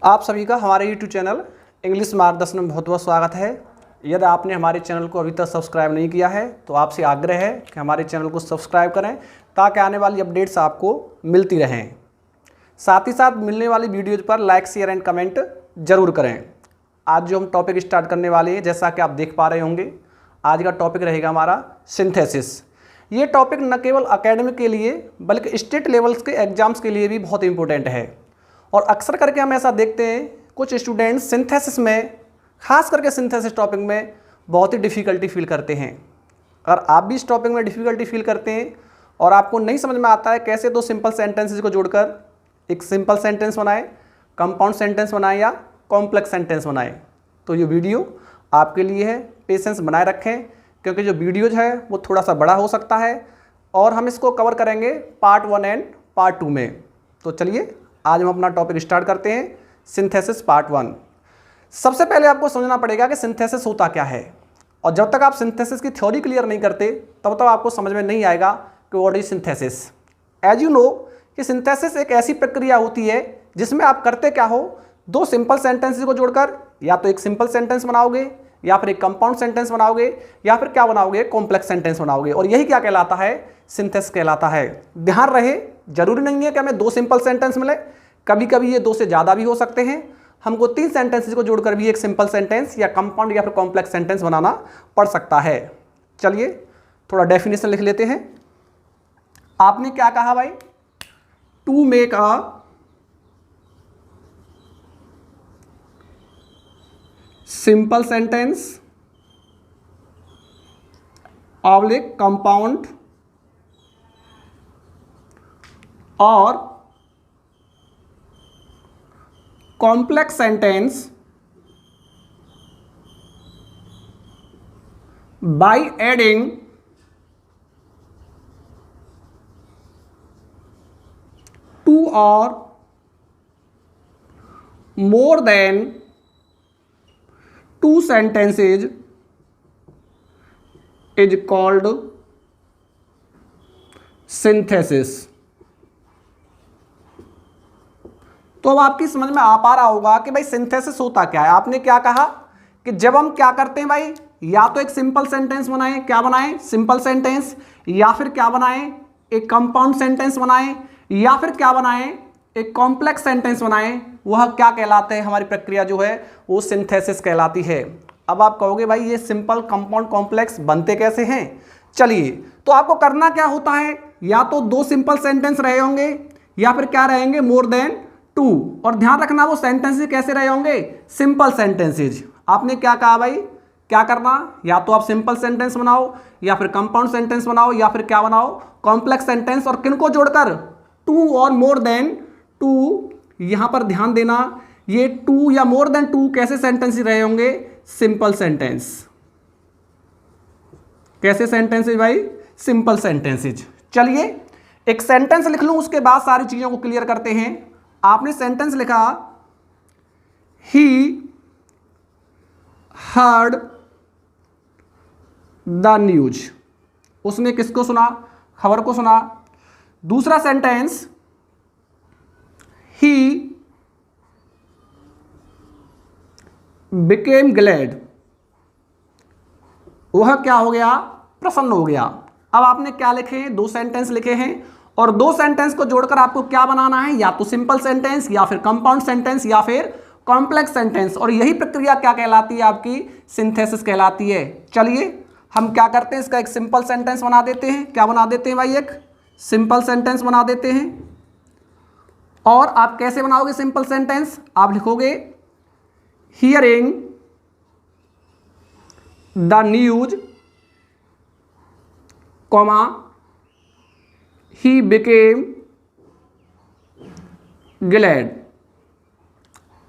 आप सभी का हमारे YouTube चैनल इंग्लिश मार्गदर्शन में बहुत बहुत स्वागत है। यदि आपने हमारे चैनल को अभी तक सब्सक्राइब नहीं किया है तो आपसे आग्रह है कि हमारे चैनल को सब्सक्राइब करें ताकि आने वाली अपडेट्स आपको मिलती रहें। साथ ही साथ मिलने वाली वीडियोज़ पर लाइक, शेयर एंड कमेंट जरूर करें। आज जो हम टॉपिक स्टार्ट करने वाले हैं, जैसा कि आप देख पा रहे होंगे, आज का टॉपिक रहेगा हमारा सिंथेसिस। ये टॉपिक न केवल एकेडमिक के लिए बल्कि स्टेट लेवल्स के एग्जाम्स के लिए भी बहुत इंपॉर्टेंट है। और अक्सर करके हम ऐसा देखते हैं कुछ स्टूडेंट्स सिंथेसिस में, खास करके सिंथेसिस टॉपिक में बहुत ही डिफ़िकल्टी फील करते हैं। अगर आप भी इस टॉपिक में डिफ़िकल्टी फील करते हैं और आपको नहीं समझ में आता है कैसे दो सिंपल सेंटेंसेस को जोड़कर एक सिंपल सेंटेंस बनाए, कंपाउंड सेंटेंस बनाए या कॉम्प्लेक्स सेंटेंस बनाए, तो ये वीडियो आपके लिए है। पेशेंस बनाए रखें क्योंकि जो वीडियोज है वो थोड़ा सा बड़ा हो सकता है और हम इसको कवर करेंगे पार्ट 1 एंड पार्ट 2 में। तो चलिए आज हम अपना टॉपिक स्टार्ट करते हैं, सिंथेसिस पार्ट 1। सबसे पहले आपको समझना पड़ेगा कि सिंथेसिस होता क्या है, और जब तक आप सिंथेसिस की थ्योरी क्लियर नहीं करते तब तक आपको समझ में नहीं आएगा कि what is synthesis. As you know कि सिंथेसिस एक ऐसी प्रक्रिया होती है जिसमें आप करते क्या हो, दो सिंपल सेंटेंसेस को जोड़कर या तो एक सिंपल सेंटेंस बनाओगे या फिर एक कंपाउंड सेंटेंस बनाओगे या फिर क्या बनाओगे, कॉम्प्लेक्स सेंटेंस बनाओगे, और यही क्या कहलाता है, सिंथेसिस कहलाता है। ध्यान रहे, जरूरी नहीं है कि हमें दो सिंपल सेंटेंस मिले, कभी कभी ये दो से ज़्यादा भी हो सकते हैं। हमको तीन सेंटेंसेस को जोड़कर भी एक सिंपल सेंटेंस या कंपाउंड या फिर कॉम्प्लेक्स सेंटेंस बनाना पड़ सकता है। चलिए थोड़ा डेफिनेशन लिख लेते हैं। आपने क्या कहा भाई, to make a simple sentence oblique compound और complex sentence by adding two और more than two sentences is called synthesis। तो अब आपकी समझ में आ पा रहा होगा कि भाई सिंथेसिस होता क्या है। आपने क्या कहा कि जब हम क्या करते हैं भाई, या तो एक सिंपल सेंटेंस बनाएं, क्या बनाएं, सिंपल सेंटेंस, या फिर क्या बनाएं, एक कंपाउंड सेंटेंस बनाएं, या फिर क्या बनाएं, एक कॉम्प्लेक्स सेंटेंस बनाएं, वह क्या कहलाते हैं, हमारी प्रक्रिया जो है वो सिंथेसिस कहलाती है। अब आप कहोगे भाई ये सिंपल, कंपाउंड, कॉम्प्लेक्स बनते कैसे हैं। चलिए, तो आपको करना क्या होता है, या तो दो सिंपल सेंटेंस रहे होंगे या फिर क्या रहेंगे, मोर देन टू। और ध्यान रखना वो सेंटेंसेस कैसे रहे होंगे, सिंपल सेंटेंसेज। आपने क्या कहा भाई, क्या करना, या तो आप सिंपल सेंटेंस बनाओ या फिर कंपाउंड सेंटेंस बनाओ या फिर क्या बनाओ, कॉम्प्लेक्स सेंटेंस, और किनको जोड़कर, टू और मोर देन टू। यहां पर ध्यान देना, ये टू या मोर देन टू कैसे सेंटेंस रहे होंगे, सिंपल सेंटेंस। कैसे सेंटेंसेज भाई, सिंपल सेंटेंसेज। चलिए एक सेंटेंस लिख लूं, उसके बाद सारी चीजों को क्लियर करते हैं। आपने सेंटेंस लिखा, ही हर्ड द न्यूज। उसने किसको सुना, खबर को सुना। दूसरा सेंटेंस, he became glad। वह क्या हो गया, प्रसन्न हो गया। अब आपने क्या लिखे हैं, दो सेंटेंस लिखे हैं, और दो सेंटेंस को जोड़कर आपको क्या बनाना है, या तो सिंपल सेंटेंस या फिर कंपाउंड सेंटेंस या फिर कॉम्प्लेक्स सेंटेंस, और यही प्रक्रिया क्या कहलाती है, आपकी सिंथेसिस कहलाती है। चलिए हम क्या करते हैं, इसका एक सिंपल सेंटेंस बना देते हैं। क्या बना देते हैं भाई, एक सिंपल सेंटेंस बना देते हैं। और आप कैसे बनाओगे सिंपल सेंटेंस, आप लिखोगे hearing the news, comma he became glad.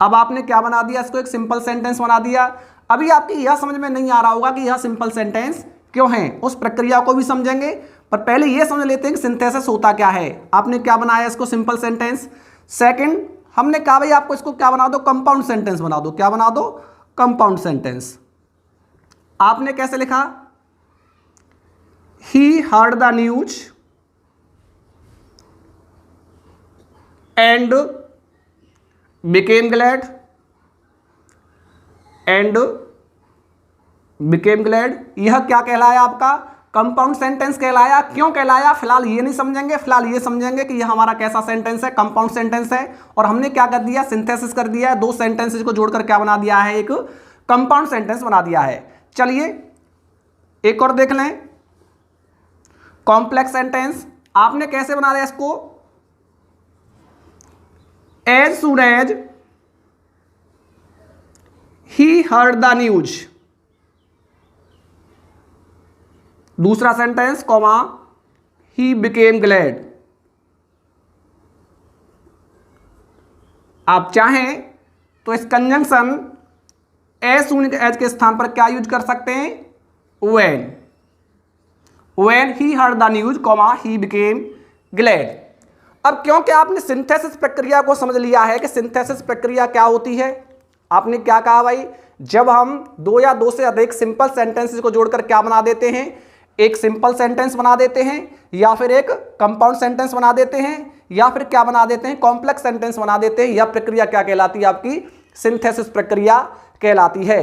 अब आपने क्या बना दिया, इसको एक सिंपल सेंटेंस बना दिया। अभी आपकी यह समझ में नहीं आ रहा होगा कि यह सिंपल सेंटेंस क्यों है, उस प्रक्रिया को भी समझेंगे, पर पहले यह समझ लेते हैं कि सिंथेसिस होता क्या है। आपने क्या बनाया, इसको सिंपल सेंटेंस। सेकंड, हमने कहा भाई आपको इसको क्या बना दो, कंपाउंड सेंटेंस बना दो। क्या बना दो, कंपाउंड सेंटेंस। आपने कैसे लिखा, ही heard the news and became glad and became glad, यह क्या कहलाया आपका कंपाउंड सेंटेंस कहलाया। क्यों कहलाया फिलहाल ये नहीं समझेंगे, फिलहाल ये समझेंगे कि यह हमारा कैसा सेंटेंस है, कंपाउंड सेंटेंस है। और हमने क्या कर दिया, सिंथेसिस कर दिया है, दो सेंटेंसेस को जोड़कर क्या बना दिया है, एक कंपाउंड सेंटेंस बना दिया है। चलिए एक और देख लें, कॉम्प्लेक्स सेंटेंस आपने कैसे बना दिया इसको, as soon as he heard the news, दूसरा sentence comma he became glad. आप चाहें तो इस कंजंक्शन एज सून एज के स्थान पर क्या यूज कर सकते हैं, when he heard the news comma he became glad. अब क्योंकि आपने सिंथेसिस प्रक्रिया को समझ लिया है कि सिंथेसिस प्रक्रिया क्या होती है, आपने क्या कहा भाई, जब हम दो या दो से अधिक सिंपल सेंटेंसेस को जोड़कर क्या बना देते हैं, एक सिंपल सेंटेंस बना देते हैं, या फिर एक कंपाउंड सेंटेंस बना देते हैं, या फिर क्या बना देते हैं, कॉम्प्लेक्स सेंटेंस बना देते हैं। यह प्रक्रिया क्या कहलाती है, आपकी सिंथेसिस प्रक्रिया कहलाती है।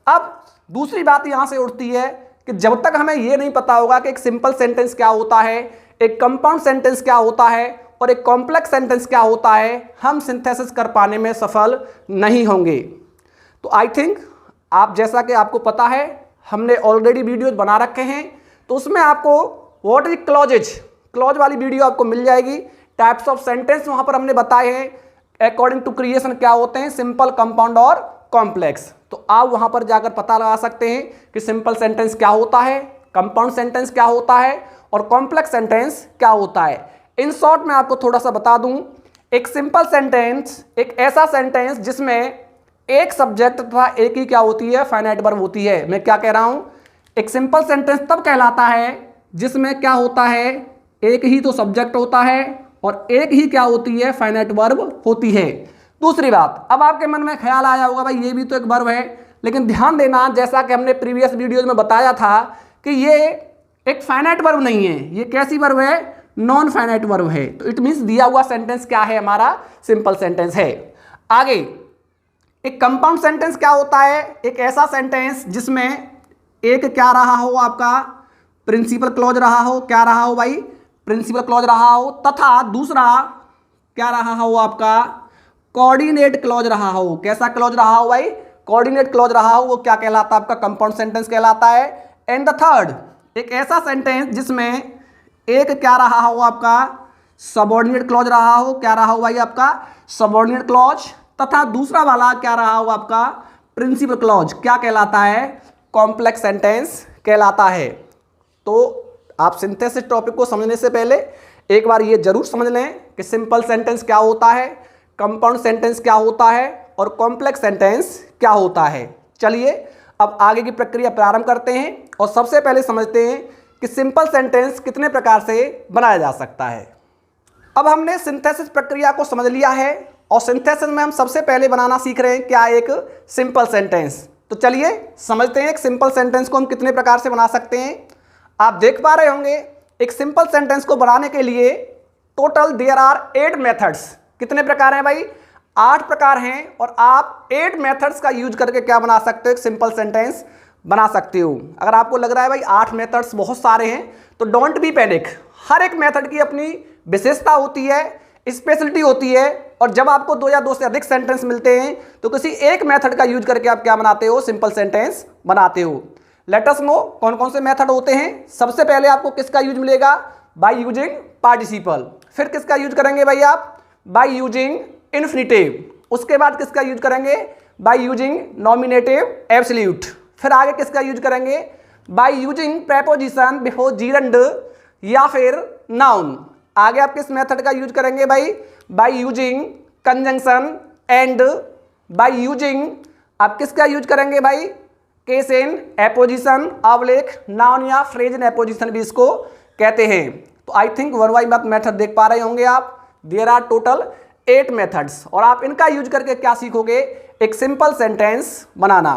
अब दूसरी बात यहां से उठती है कि जब तक हमें यह नहीं पता होगा कि एक सिंपल सेंटेंस क्या होता है, एक कंपाउंड सेंटेंस क्या होता है और एक कॉम्प्लेक्स सेंटेंस क्या होता है, हम सिंथेसिस कर पाने में सफल नहीं होंगे। तो आई थिंक आप, जैसा कि आपको पता है, हमने ऑलरेडी वीडियोज बना रखे हैं, तो उसमें आपको व्हाट इज क्लॉज वाली वीडियो आपको मिल जाएगी। टाइप्स ऑफ सेंटेंस वहां पर हमने बताए हैं, अकॉर्डिंग टू क्रिएशन क्या होते हैं, सिंपल, कंपाउंड और कॉम्प्लेक्स। तो आप वहां पर जाकर पता लगा सकते हैं कि सिंपल सेंटेंस क्या होता है, कंपाउंड सेंटेंस क्या होता है और कॉम्प्लेक्स सेंटेंस क्या होता है। इन शॉर्ट में आपको थोड़ा सा बता दूं, एक सिंपल सेंटेंस एक ऐसा सेंटेंस जिसमें एक सब्जेक्ट तथा एक ही क्या होती है, फाइनाइट वर्ब होती है। मैं क्या कह रहा हूं, एक सिंपल सेंटेंस तब कहलाता है जिसमें क्या होता है, एक ही तो सब्जेक्ट होता है और एक ही क्या होती है, फाइनाइट वर्ब होती है। दूसरी बात, अब आपके मन में ख्याल आया होगा भाई ये भी तो एक वर्ब है, लेकिन ध्यान देना, जैसा कि हमने प्रीवियस वीडियोज में बताया था कि ये एक फाइनाइट वर्ब नहीं है, ये कैसी वर्ब है, नॉन फाइनाइट वर्ब है। तो इट मीन्स दिया हुआ सेंटेंस क्या है, हमारा सिंपल सेंटेंस है। आगे एक कंपाउंड सेंटेंस क्या होता है, एक ऐसा सेंटेंस जिसमें एक क्या रहा हो, आपका प्रिंसिपल क्लॉज रहा हो, क्या रहा हो भाई, प्रिंसिपल क्लॉज रहा हो, तथा दूसरा क्या रहा हो, आपका कोऑर्डिनेट क्लॉज रहा हो। कैसा क्लॉज रहा हो भाई, कोऑर्डिनेट क्लॉज रहा हो, वो क्या कहलाता है, आपका कंपाउंड सेंटेंस कहलाता है। एंड द थर्ड, एक ऐसा सेंटेंस जिसमें एक क्या रहा हो, आपका सबऑर्डिनेट क्लॉज रहा हो, क्या रहा हो भाई, आपका सबऑर्डिनेट क्लॉज, तथा दूसरा वाला क्या रहा हो, आपका प्रिंसिपल क्लॉज, क्या कहलाता है, कॉम्प्लेक्स सेंटेंस कहलाता है। तो आप सिंथेसिस टॉपिक को समझने से पहले एक बार ये जरूर समझ लें कि सिंपल सेंटेंस क्या होता है, कंपाउंड सेंटेंस क्या होता है और कॉम्प्लेक्स सेंटेंस क्या होता है। चलिए अब आगे की प्रक्रिया प्रारंभ करते हैं और सबसे पहले समझते हैं कि सिंपल सेंटेंस कितने प्रकार से बनाया जा सकता है। अब हमने सिंथेसिस प्रक्रिया को समझ लिया है और सिंथेसिस में हम सबसे पहले बनाना सीख रहे हैं क्या, एक सिंपल सेंटेंस। तो चलिए समझते हैं एक सिंपल सेंटेंस को हम कितने प्रकार से बना सकते हैं। आप देख पा रहे होंगे एक सिंपल सेंटेंस को बनाने के लिए टोटल देयर आर 8 मेथड्स। कितने प्रकार हैं भाई, 8 प्रकार हैं और आप 8 मेथड्स का यूज करके क्या बना सकते हो, एक सिंपल सेंटेंस बना सकते हो। अगर आपको लग रहा है भाई 8 मेथड्स बहुत सारे हैं तो डोंट बी पैनिक, हर एक मेथड की अपनी विशेषता होती है, स्पेशलिटी होती है और जब आपको 2 या 2 से अधिक सेंटेंस मिलते हैं तो किसी एक मेथड का यूज करके आप क्या बनाते हो, सिंपल सेंटेंस बनाते हो। लेट अस नो कौन कौन से मेथड होते हैं। सबसे पहले आपको किसका यूज मिलेगा, बाय यूजिंग पार्टिसिपल। फिर किसका यूज करेंगे भाई आप, बाय यूजिंग इन्फिनिटिव। उसके बाद किसका यूज करेंगे, बाय यूजिंग नॉमिनेटिव एब्सोल्यूट। फिर आगे किसका यूज करेंगे, by using preposition before gerund या फिर नाउन। आगे आप किस मेथड का यूज करेंगे भाई, by using conjunction and by using आप किसका यूज करेंगे भाई, केस इन एपोजिशन अवलेख नाउन या फ्रेज इन एपोजिशन भी इसको कहते हैं। तो I think one by one method देख पा रहे होंगे आप। देयर आर टोटल 8 मेथड्स और आप इनका यूज करके क्या सीखोगे, एक सिंपल सेंटेंस बनाना।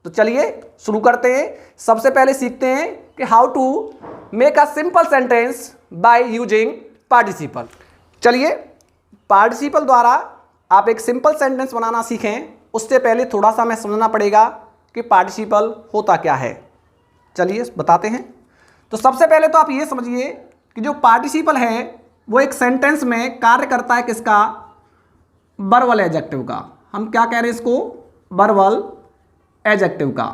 तो चलिए शुरू करते हैं। सबसे पहले सीखते हैं कि how to make a simple sentence by using participle. चलिए पार्टिसिपल द्वारा आप एक सिंपल सेंटेंस बनाना सीखें उससे पहले थोड़ा सा हमें समझना पड़ेगा कि पार्टिसिपल होता क्या है। चलिए बताते हैं। तो सबसे पहले तो आप ये समझिए कि जो पार्टिसिपल है वो एक सेंटेंस में कार्य करता है किसका, वर्बल एडजेक्टिव का। हम क्या कह रहे हैं इसको, वर्बल एडजेक्टिव का,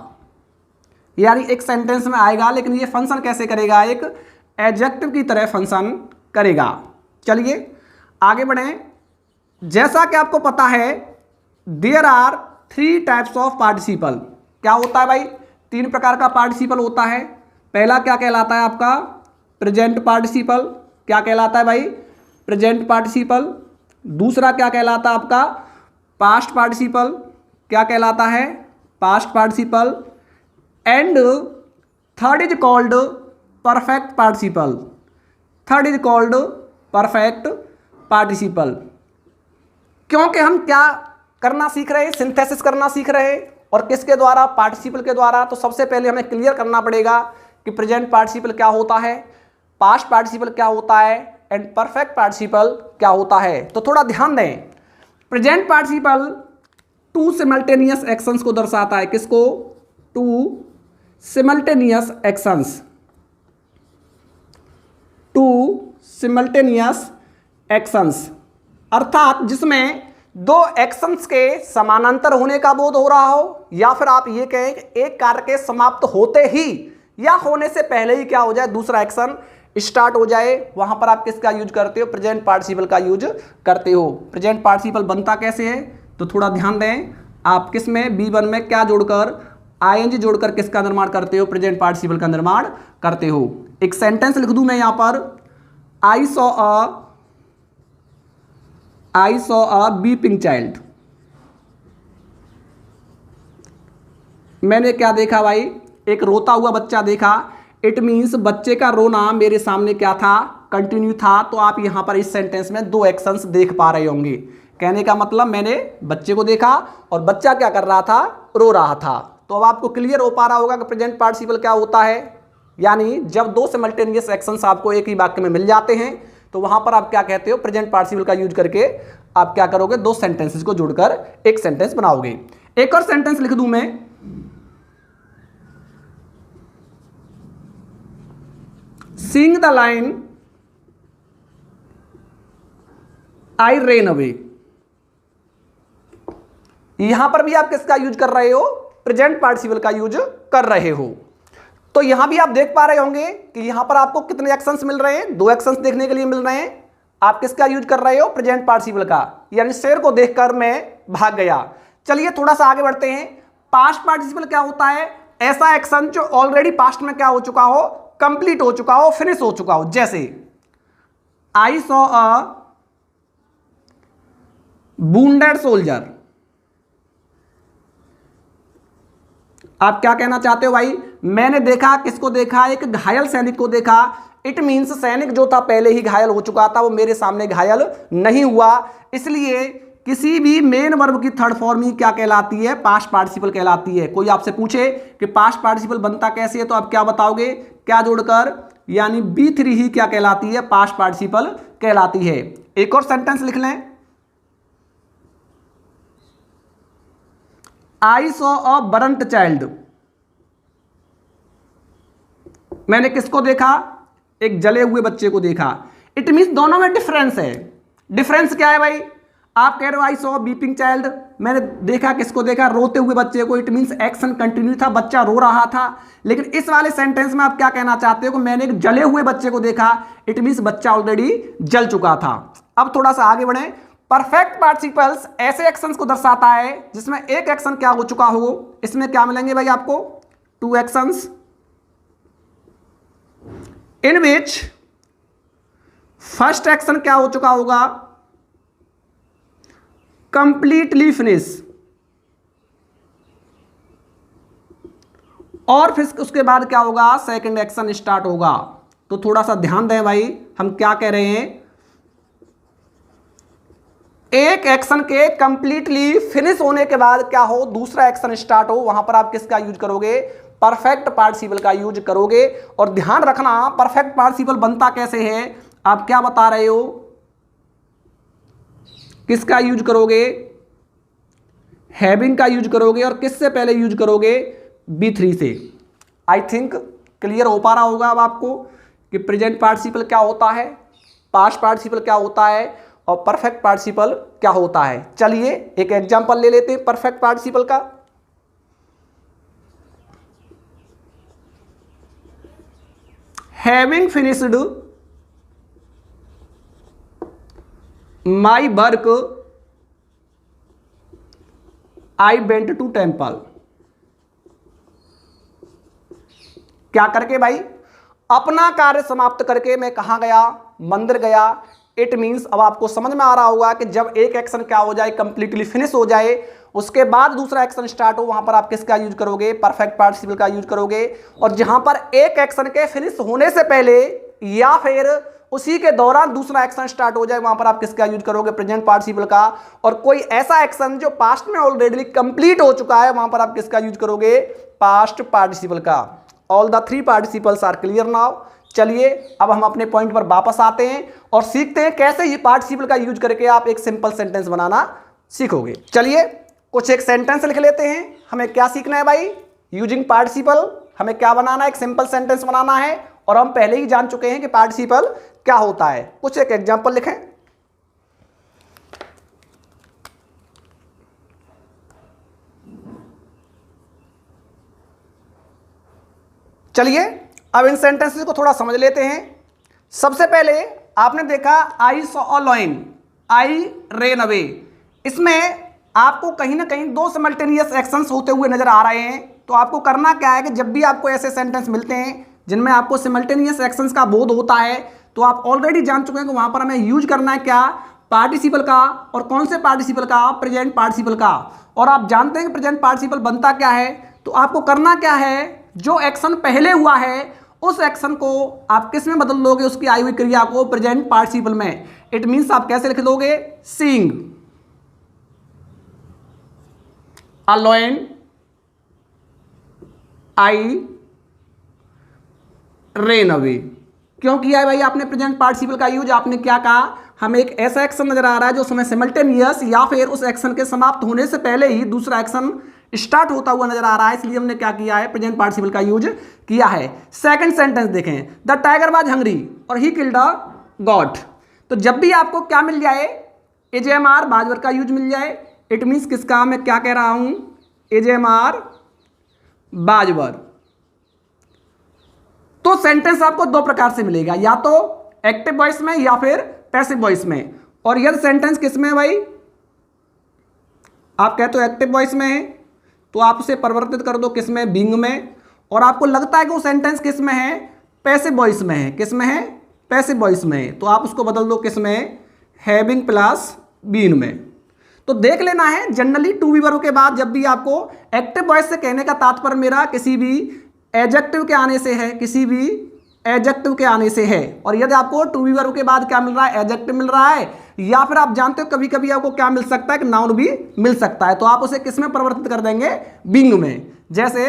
यानी एक सेंटेंस में आएगा लेकिन ये फंक्शन कैसे करेगा, एक एडजेक्टिव की तरह फंक्शन करेगा। चलिए आगे बढ़ें। जैसा कि आपको पता है there are 3 types of participle. क्या होता है भाई, 3 प्रकार का पार्टिसिपल होता है। पहला क्या कहलाता है आपका, प्रेजेंट पार्टिसिपल। क्या कहलाता है भाई, प्रेजेंट पार्टिसिपल। दूसरा क्या कहलाता है आपका, पास्ट पार्टिसिपल। क्या कहलाता है, past participle. And third is called perfect participle. Third is called perfect participle. क्योंकि हम क्या करना सीख रहे हैं, सिंथेसिस करना सीख रहे हैं, और किसके द्वारा, पार्टिसिपल के द्वारा। तो सबसे पहले हमें क्लियर करना पड़ेगा कि प्रेजेंट पार्टिसिपल क्या होता है, पास्ट पार्टिसिपल क्या होता है, एंड परफेक्ट पार्टिसिपल क्या होता है। तो थोड़ा ध्यान दें। प्रेजेंट पार्टिसिपल 2 सिमल्टेनियस एक्शंस को दर्शाता है। किसको, 2 सिमल्टेनियस एक्शंस। 2 सिमल्टेनियस एक्शंस अर्थात जिसमें 2 एक्शंस के समानांतर होने का बोध हो रहा हो, या फिर आप ये कहें कि एक कार्य के समाप्त होते ही या होने से पहले ही क्या हो जाए, दूसरा एक्शन स्टार्ट हो जाए। वहां पर आप किसका यूज करते हो, प्रेजेंट पार्टिसिपल का यूज करते हो। प्रेजेंट पार्टिसिपल बनता कैसे है, तो थोड़ा ध्यान दें। आप किस में, B1 में क्या जोड़कर, ING जोड़कर किसका निर्माण करते हो, प्रेजेंट पार्टिसिपल का निर्माण करते हो। एक सेंटेंस लिख दूं मैं यहां पर, I saw a weeping child। मैंने क्या देखा भाई, एक रोता हुआ बच्चा देखा। इट मीन्स बच्चे का रोना मेरे सामने क्या था, कंटिन्यू था। तो आप यहां पर इस सेंटेंस में 2 एक्शंस देख पा रहे होंगे। कहने का मतलब मैंने बच्चे को देखा और बच्चा क्या कर रहा था, रो रहा था। तो अब आपको क्लियर हो पा रहा होगा कि प्रेजेंट पार्टिसिपल क्या होता है। यानी जब 2 सिमल्टेनियस एक्शंस आपको एक ही वाक्य में मिल जाते हैं तो वहां पर आप क्या कहते हो, प्रेजेंट पार्टिसिपल का यूज करके आप क्या करोगे, 2 सेंटेंसेस को जोड़कर एक सेंटेंस बनाओगे। एक और सेंटेंस लिख दूं मैं, seeing the line I ran away. यहां पर भी आप किसका यूज कर रहे हो, प्रेजेंट पार्टिसिपल का यूज कर रहे हो। तो यहां भी आप देख पा रहे होंगे कि यहां पर आपको कितने एक्शंस मिल रहे हैं, 2 एक्शंस देखने के लिए मिल रहे हैं। आप किसका यूज कर रहे हो, प्रेजेंट पार्टिसिपल का। यानी शेर को देखकर मैं भाग गया। चलिए थोड़ा सा आगे बढ़ते हैं। पास्ट पार्टिसिपल क्या होता है, ऐसा एक्शन जो ऑलरेडी पास्ट में क्या हो चुका हो, कंप्लीट हो चुका हो, फिनिश हो चुका हो। जैसे आई सॉ अ वुंडेड सोल्जर। आप क्या कहना चाहते हो भाई, मैंने देखा, किसको देखा, एक घायल सैनिक को देखा। इट मीन्स सैनिक जो था पहले ही घायल हो चुका था, वो मेरे सामने घायल नहीं हुआ। इसलिए किसी भी मेन वर्ब की थर्ड फॉर्म ही क्या कहलाती है, पास्ट पार्टिसिपल कहलाती है। कोई आपसे पूछे कि पास्ट पार्टिसिपल बनता कैसे है, तो आप क्या बताओगे, क्या जोड़कर, यानी B3 ही क्या कहलाती है, पास्ट पार्टिसिपल कहलाती है। एक और सेंटेंस लिख लें, आई सॉ अ बर्न्ट चाइल्ड। मैंने किसको देखा, एक जले हुए बच्चे को देखा। इट मीन्स दोनों में डिफरेंस है। डिफरेंस क्या है भाई, आप कह रहे हो आई सॉ वीपिंग चाइल्ड, मैंने देखा, किसको देखा, रोते हुए बच्चे को। इट मीन्स एक्शन कंटिन्यू था, बच्चा रो रहा था। लेकिन इस वाले सेंटेंस में आप क्या कहना चाहते हो कि मैंने एक जले हुए बच्चे को देखा। इट मीन्स बच्चा ऑलरेडी जल चुका था। अब थोड़ा सा आगे बढ़े। परफेक्ट पार्टिसिपल्स ऐसे एक्शंस को दर्शाता है जिसमें एक एक्शन क्या हो चुका हो। इसमें क्या मिलेंगे भाई आपको, 2 actions in which first action क्या हो चुका होगा, कंप्लीटली फिनिश, और फिर उसके बाद क्या होगा, सेकंड एक्शन स्टार्ट होगा। तो थोड़ा सा ध्यान दें भाई, हम क्या कह रहे हैं, एक एक्शन के कंप्लीटली फिनिश होने के बाद क्या हो, दूसरा एक्शन स्टार्ट हो, वहां पर आप किसका यूज करोगे, परफेक्ट पार्टिसिपल का यूज करोगे। और ध्यान रखना परफेक्ट पार्टिसिपल बनता कैसे है, आप क्या बता रहे हो किसका यूज करोगे, हैविंग का यूज करोगे, और किससे पहले यूज करोगे, B3 से। आई थिंक क्लियर हो पा रहा होगा अब आपको कि प्रेजेंट पार्टिसिपल क्या होता है, पास्ट पार्टिसिपल क्या होता है और परफेक्ट पार्टिसिपल क्या होता है। चलिए एक एग्जांपल ले लेते हैं परफेक्ट पार्टिसिपल का। Having finished my work I went to temple. क्या करके भाई, अपना कार्य समाप्त करके मैं कहां गया, मंदिर गया। इट मीन्स अब आपको समझ में आ रहा होगा कि जब एक एक्शन क्या हो जाए, कंप्लीटली फिनिश हो जाए, उसके बाद दूसरा एक्शन स्टार्ट हो, वहां पर आप किसका यूज करोगे, परफेक्ट पार्टिसिपल का यूज करोगे। और जहां पर एक एक्शन के फिनिश होने से पहले या फिर उसी के दौरान दूसरा एक्शन स्टार्ट हो जाए, वहां पर आप किसका यूज करोगे, प्रेजेंट पार्टिसिपल का। और कोई ऐसा एक्शन जो पास्ट में ऑलरेडी कंप्लीट हो चुका है, वहां पर आप किसका यूज करोगे, पास्ट पार्टिसिपल का। All the three participles are clear now. चलिए अब हम अपने पॉइंट पर वापस आते हैं और सीखते हैं कैसे ये पार्टिसिपल का यूज करके आप एक सिंपल सेंटेंस बनाना सीखोगे। चलिए कुछ एक सेंटेंस लिख लेते हैं। हमें क्या सीखना है भाई, यूजिंग पार्टिसिपल हमें क्या बनाना है, एक सिंपल सेंटेंस बनाना है। और हम पहले ही जान चुके हैं कि पार्टिसिपल क्या होता है। कुछ एक एग्जांपल लिखें। चलिए अब इन सेंटेंसेस को थोड़ा समझ लेते हैं। सबसे पहले आपने देखा I saw a lion, I ran away. इसमें आपको कहीं ना कहीं दो सिमल्टेनियस एक्शंस होते हुए नजर आ रहे हैं। तो आपको करना क्या है कि जब भी आपको ऐसे सेंटेंस मिलते हैं जिनमें आपको सिमल्टेनियस एक्शंस का बोध होता है, तो आप ऑलरेडी जान चुके हैं कि वहां पर हमें यूज करना है क्या, पार्टिसिपल का। और कौन से पार्टिसिपल का, प्रेजेंट पार्टिसिपल का। और आप जानते हैं कि प्रेजेंट पार्टिसिपल बनता क्या है। तो आपको करना क्या है, जो एक्शन पहले हुआ है उस एक्शन को आप किस में बदल लोगे, उसकी आई हुई क्रिया को प्रेजेंट पार्टिसिपल में। इट मींस आप कैसे लिख दोगे, seeing a lion I ran away. क्यों किया है भाई आपने प्रेजेंट पार्टिसिपल का यूज, आपने क्या कहा, हमें एक ऐसा एक्शन नजर आ रहा है जो समय सिमल्टेनियस या फिर उस एक्शन के समाप्त होने से पहले ही दूसरा एक्शन स्टार्ट होता हुआ नजर आ रहा है, इसलिए हमने क्या किया है, प्रेजेंट पार्टिसिपल का यूज किया है। सेकंड सेंटेंस देखें, द टाइगर वाज हंग्री और ही किल्ड अ गॉट। तो जब भी आपको क्या मिल जाए, एजेएमआर बाजवर का यूज मिल जाए, इट मींस किसका, मैं क्या कह रहा हूं, एजेएमआर बाजवर। तो सेंटेंस आपको दो प्रकार से मिलेगा, या तो एक्टिव वॉइस में या फिर पैसिव वॉइस में। और यदि सेंटेंस किस में है भाई, आप कहते हो एक्टिव वॉइस में है, तो आप उसे परिवर्तित कर दो किस में, बीइंग में। और आपको लगता है कि वो सेंटेंस किस में है, पैसिव वॉइस में है। किस में है, पैसिव वॉइस में, तो आप उसको बदल दो किस में, हैविंग प्लस बीन में। तो देख लेना है जनरली टू बी वर्ब के बाद जब भी आपको एक्टिव वॉइस से कहने का तात्पर्य मेरा किसी भी एडजेक्टिव के आने से है, किसी भी एडजेक्टिव के आने से है। और यदि आपको टू बी वर्ब के बाद क्या मिल रहा है, एडजेक्टिव मिल रहा है, या फिर आप जानते हो कभी कभी आपको क्या मिल सकता है कि नाउन भी मिल सकता है, तो आप उसे किस में परिवर्तित कर देंगे, बीइंग में। जैसे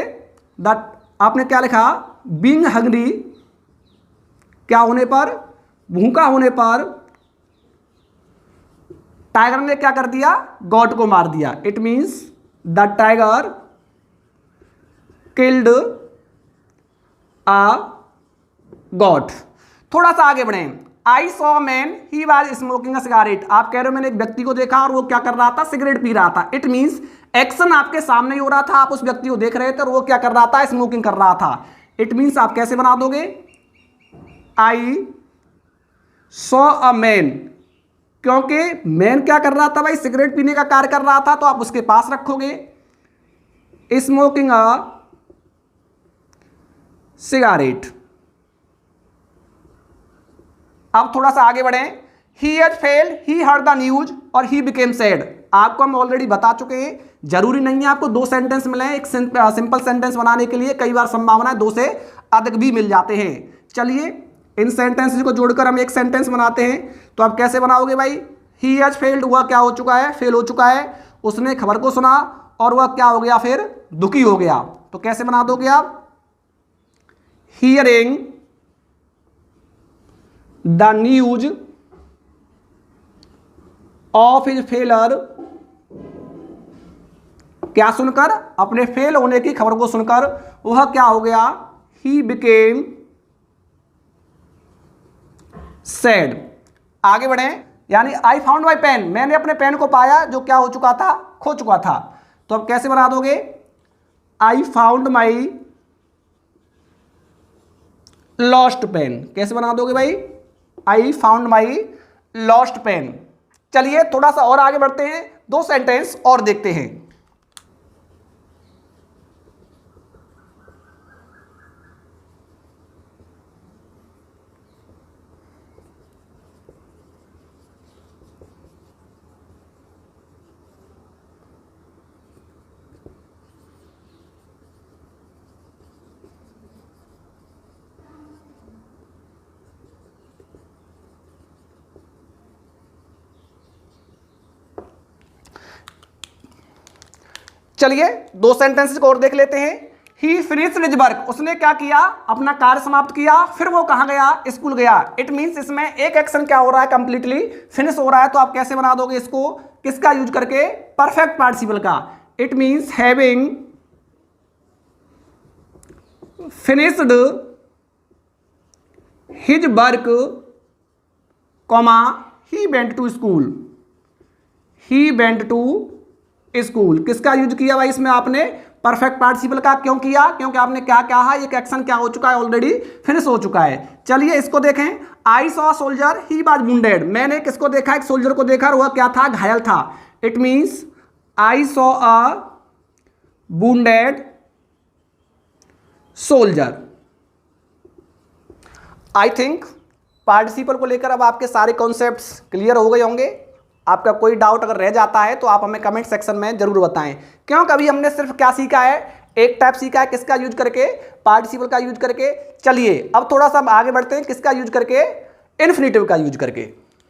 दैट आपने क्या लिखा, बीइंग हंग्री, क्या होने पर, भूखा होने पर टाइगर ने क्या कर दिया, गॉट को मार दिया। It means the tiger killed a goat. थोड़ा सा आगे बढ़े, I saw man he was smoking a cigarette. आप कह रहे हो मैंने एक व्यक्ति को देखा और वो क्या कर रहा था, सिगरेट पी रहा था। इट मींस एक्शन आपके सामने ही हो रहा था, आप उस व्यक्ति को देख रहे थे और वो क्या कर रहा था, स्मोकिंग कर रहा था। इट मींस आप कैसे बना दोगे, आई सॉ अ मैन, क्योंकि मैन क्या कर रहा था भाई, सिगरेट पीने का कार्य कर रहा था, तो आप उसके पास रखोगे स्मोकिंग अ सिगारेट। अब थोड़ा सा आगे बढ़े, he has failed, he heard the news और ही बिकेम सैड। आपको हम ऑलरेडी बता चुके हैं, जरूरी नहीं है आपको दो सेंटेंस मिले हैं एक सिंपल सेंटेंस बनाने के लिए, कई बार संभावना है दो से अधिक भी मिल जाते हैं। चलिए इन सेंटेंसेस को जोड़कर हम एक सेंटेंस बनाते हैं। तो आप कैसे बनाओगे भाई, ही हैज फेल्ड, हुआ क्या हो चुका है, फेल हो चुका है। उसने खबर को सुना और वह क्या हो गया, फिर दुखी हो गया। तो कैसे बना दोगे आप, hearing the news of his failure, क्या सुनकर, अपने फेल होने की खबर को सुनकर वह क्या हो गया, ही बिकेम सैड। आगे बढ़े, यानी आई फाउंड माई पेन, मैंने अपने पेन को पाया जो क्या हो चुका था, खो चुका था। तो अब कैसे बना दोगे, I found my lost pen, कैसे बना दोगे भाई, I found my lost pen. चलिए थोड़ा सा और आगे बढ़ते हैं, दो सेंटेंस और देखते हैं। चलिए दो सेंटेंसेस को और देख लेते हैं। ही फिनिश्ड हिज वर्क, उसने क्या किया, अपना कार्य समाप्त किया, फिर वो कहाँ गया, स्कूल गया। इट मींस इसमें एक एक्शन क्या हो रहा है, कंप्लीटली फिनिश हो रहा है। तो आप कैसे बना दोगे इसको, किसका यूज करके, परफेक्ट पार्टिसिपल का। It means having finished his work, comma he went to school, he went to school. किसका यूज किया भाई इसमें आपने, परफेक्ट पार्टिसिपल का। क्यों किया, क्योंकि आपने क्या कहा, एक एक्शन क्या हो चुका है, ऑलरेडी फिनिश हो चुका है। चलिए इसको देखें, I saw soldier he was wounded, मैंने किसको देखा, एक सोल्जर को देखा और वह क्या था, घायल था। It means I saw a wounded soldier. I think participle को लेकर अब आपके सारे कॉन्सेप्ट्स क्लियर हो गए होंगे। आपका कोई डाउट अगर रह जाता है तो आप हमें कमेंट सेक्शन में जरूर बताएं। क्यों, कभी हमने सिर्फ क्या सीखा है, एक टाइप सीखा है, किसका यूज करके, पार्टिसिपल का यूज करके। चलिए अब थोड़ा सा आगे बढ़ते हैं, किसका यूज करके, इन्फिनिटिव का यूज करके।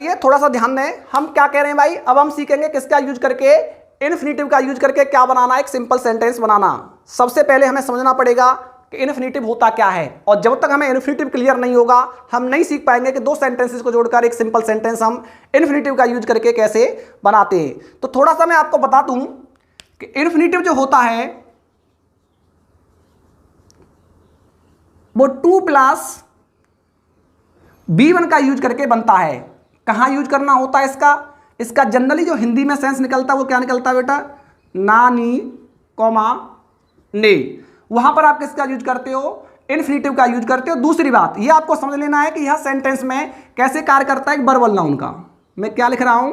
ये थोड़ा सा ध्यान दें, हम क्या कह रहे हैं भाई, अब हम सीखेंगे किसका यूज करके, इन्फिनिटिव का यूज करके क्या बनाना, एक सिंपल सेंटेंस बनाना। सबसे पहले हमें समझना पड़ेगा कि इन्फिनिटिव होता क्या है, और जब तक हमें इन्फिनिटिव क्लियर नहीं होगा हम नहीं सीख पाएंगे कि दो सेंटेंसेस को जोड़कर एक सिंपल सेंटेंस हम इन्फिनिटिव का यूज करके कैसे बनाते हैं। तो थोड़ा सा मैं आपको बता दूं कि इन्फिनिटिव जो होता है वो 2 + B1 का यूज करके बनता है। कहां यूज करना होता है इसका जनरली जो हिंदी में सेंस निकलता है वो क्या निकलता है बेटा, नानी कॉमा ने, वहां पर आप किसका यूज करते हो, इन्फिनिटिव का यूज करते हो। दूसरी बात ये आपको समझ लेना है कि यह सेंटेंस में कैसे कार्य करता है, एक वर्बल नाउन का। मैं क्या लिख रहा हूं,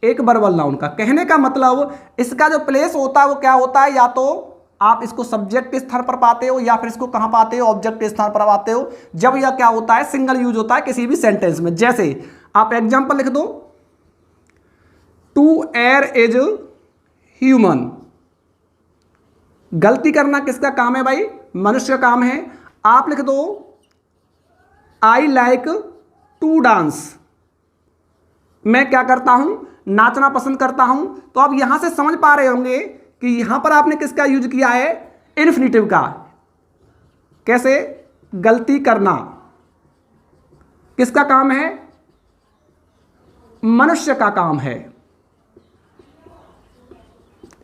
एक वर्बल नाउन का। कहने का मतलब इसका जो प्लेस होता है वो क्या होता है, या तो आप इसको सब्जेक्ट के स्थान पर पाते हो या फिर इसको कहां पाते हो, ऑब्जेक्ट के स्थान पर पाते हो, जब यह क्या होता है, सिंगल यूज होता है किसी भी सेंटेंस में। जैसे आप एग्जाम्पल लिख दो, टू एयर इज ह्यूमन, गलती करना किसका काम है भाई, मनुष्य का काम है। आप लिख दो आई लाइक टू डांस, मैं क्या करता हूं, नाचना पसंद करता हूं। तो आप यहां से समझ पा रहे होंगे कि यहां पर आपने किसका यूज किया है, इन्फिनिटिव का। कैसे, गलती करना किसका काम है, मनुष्य का काम है।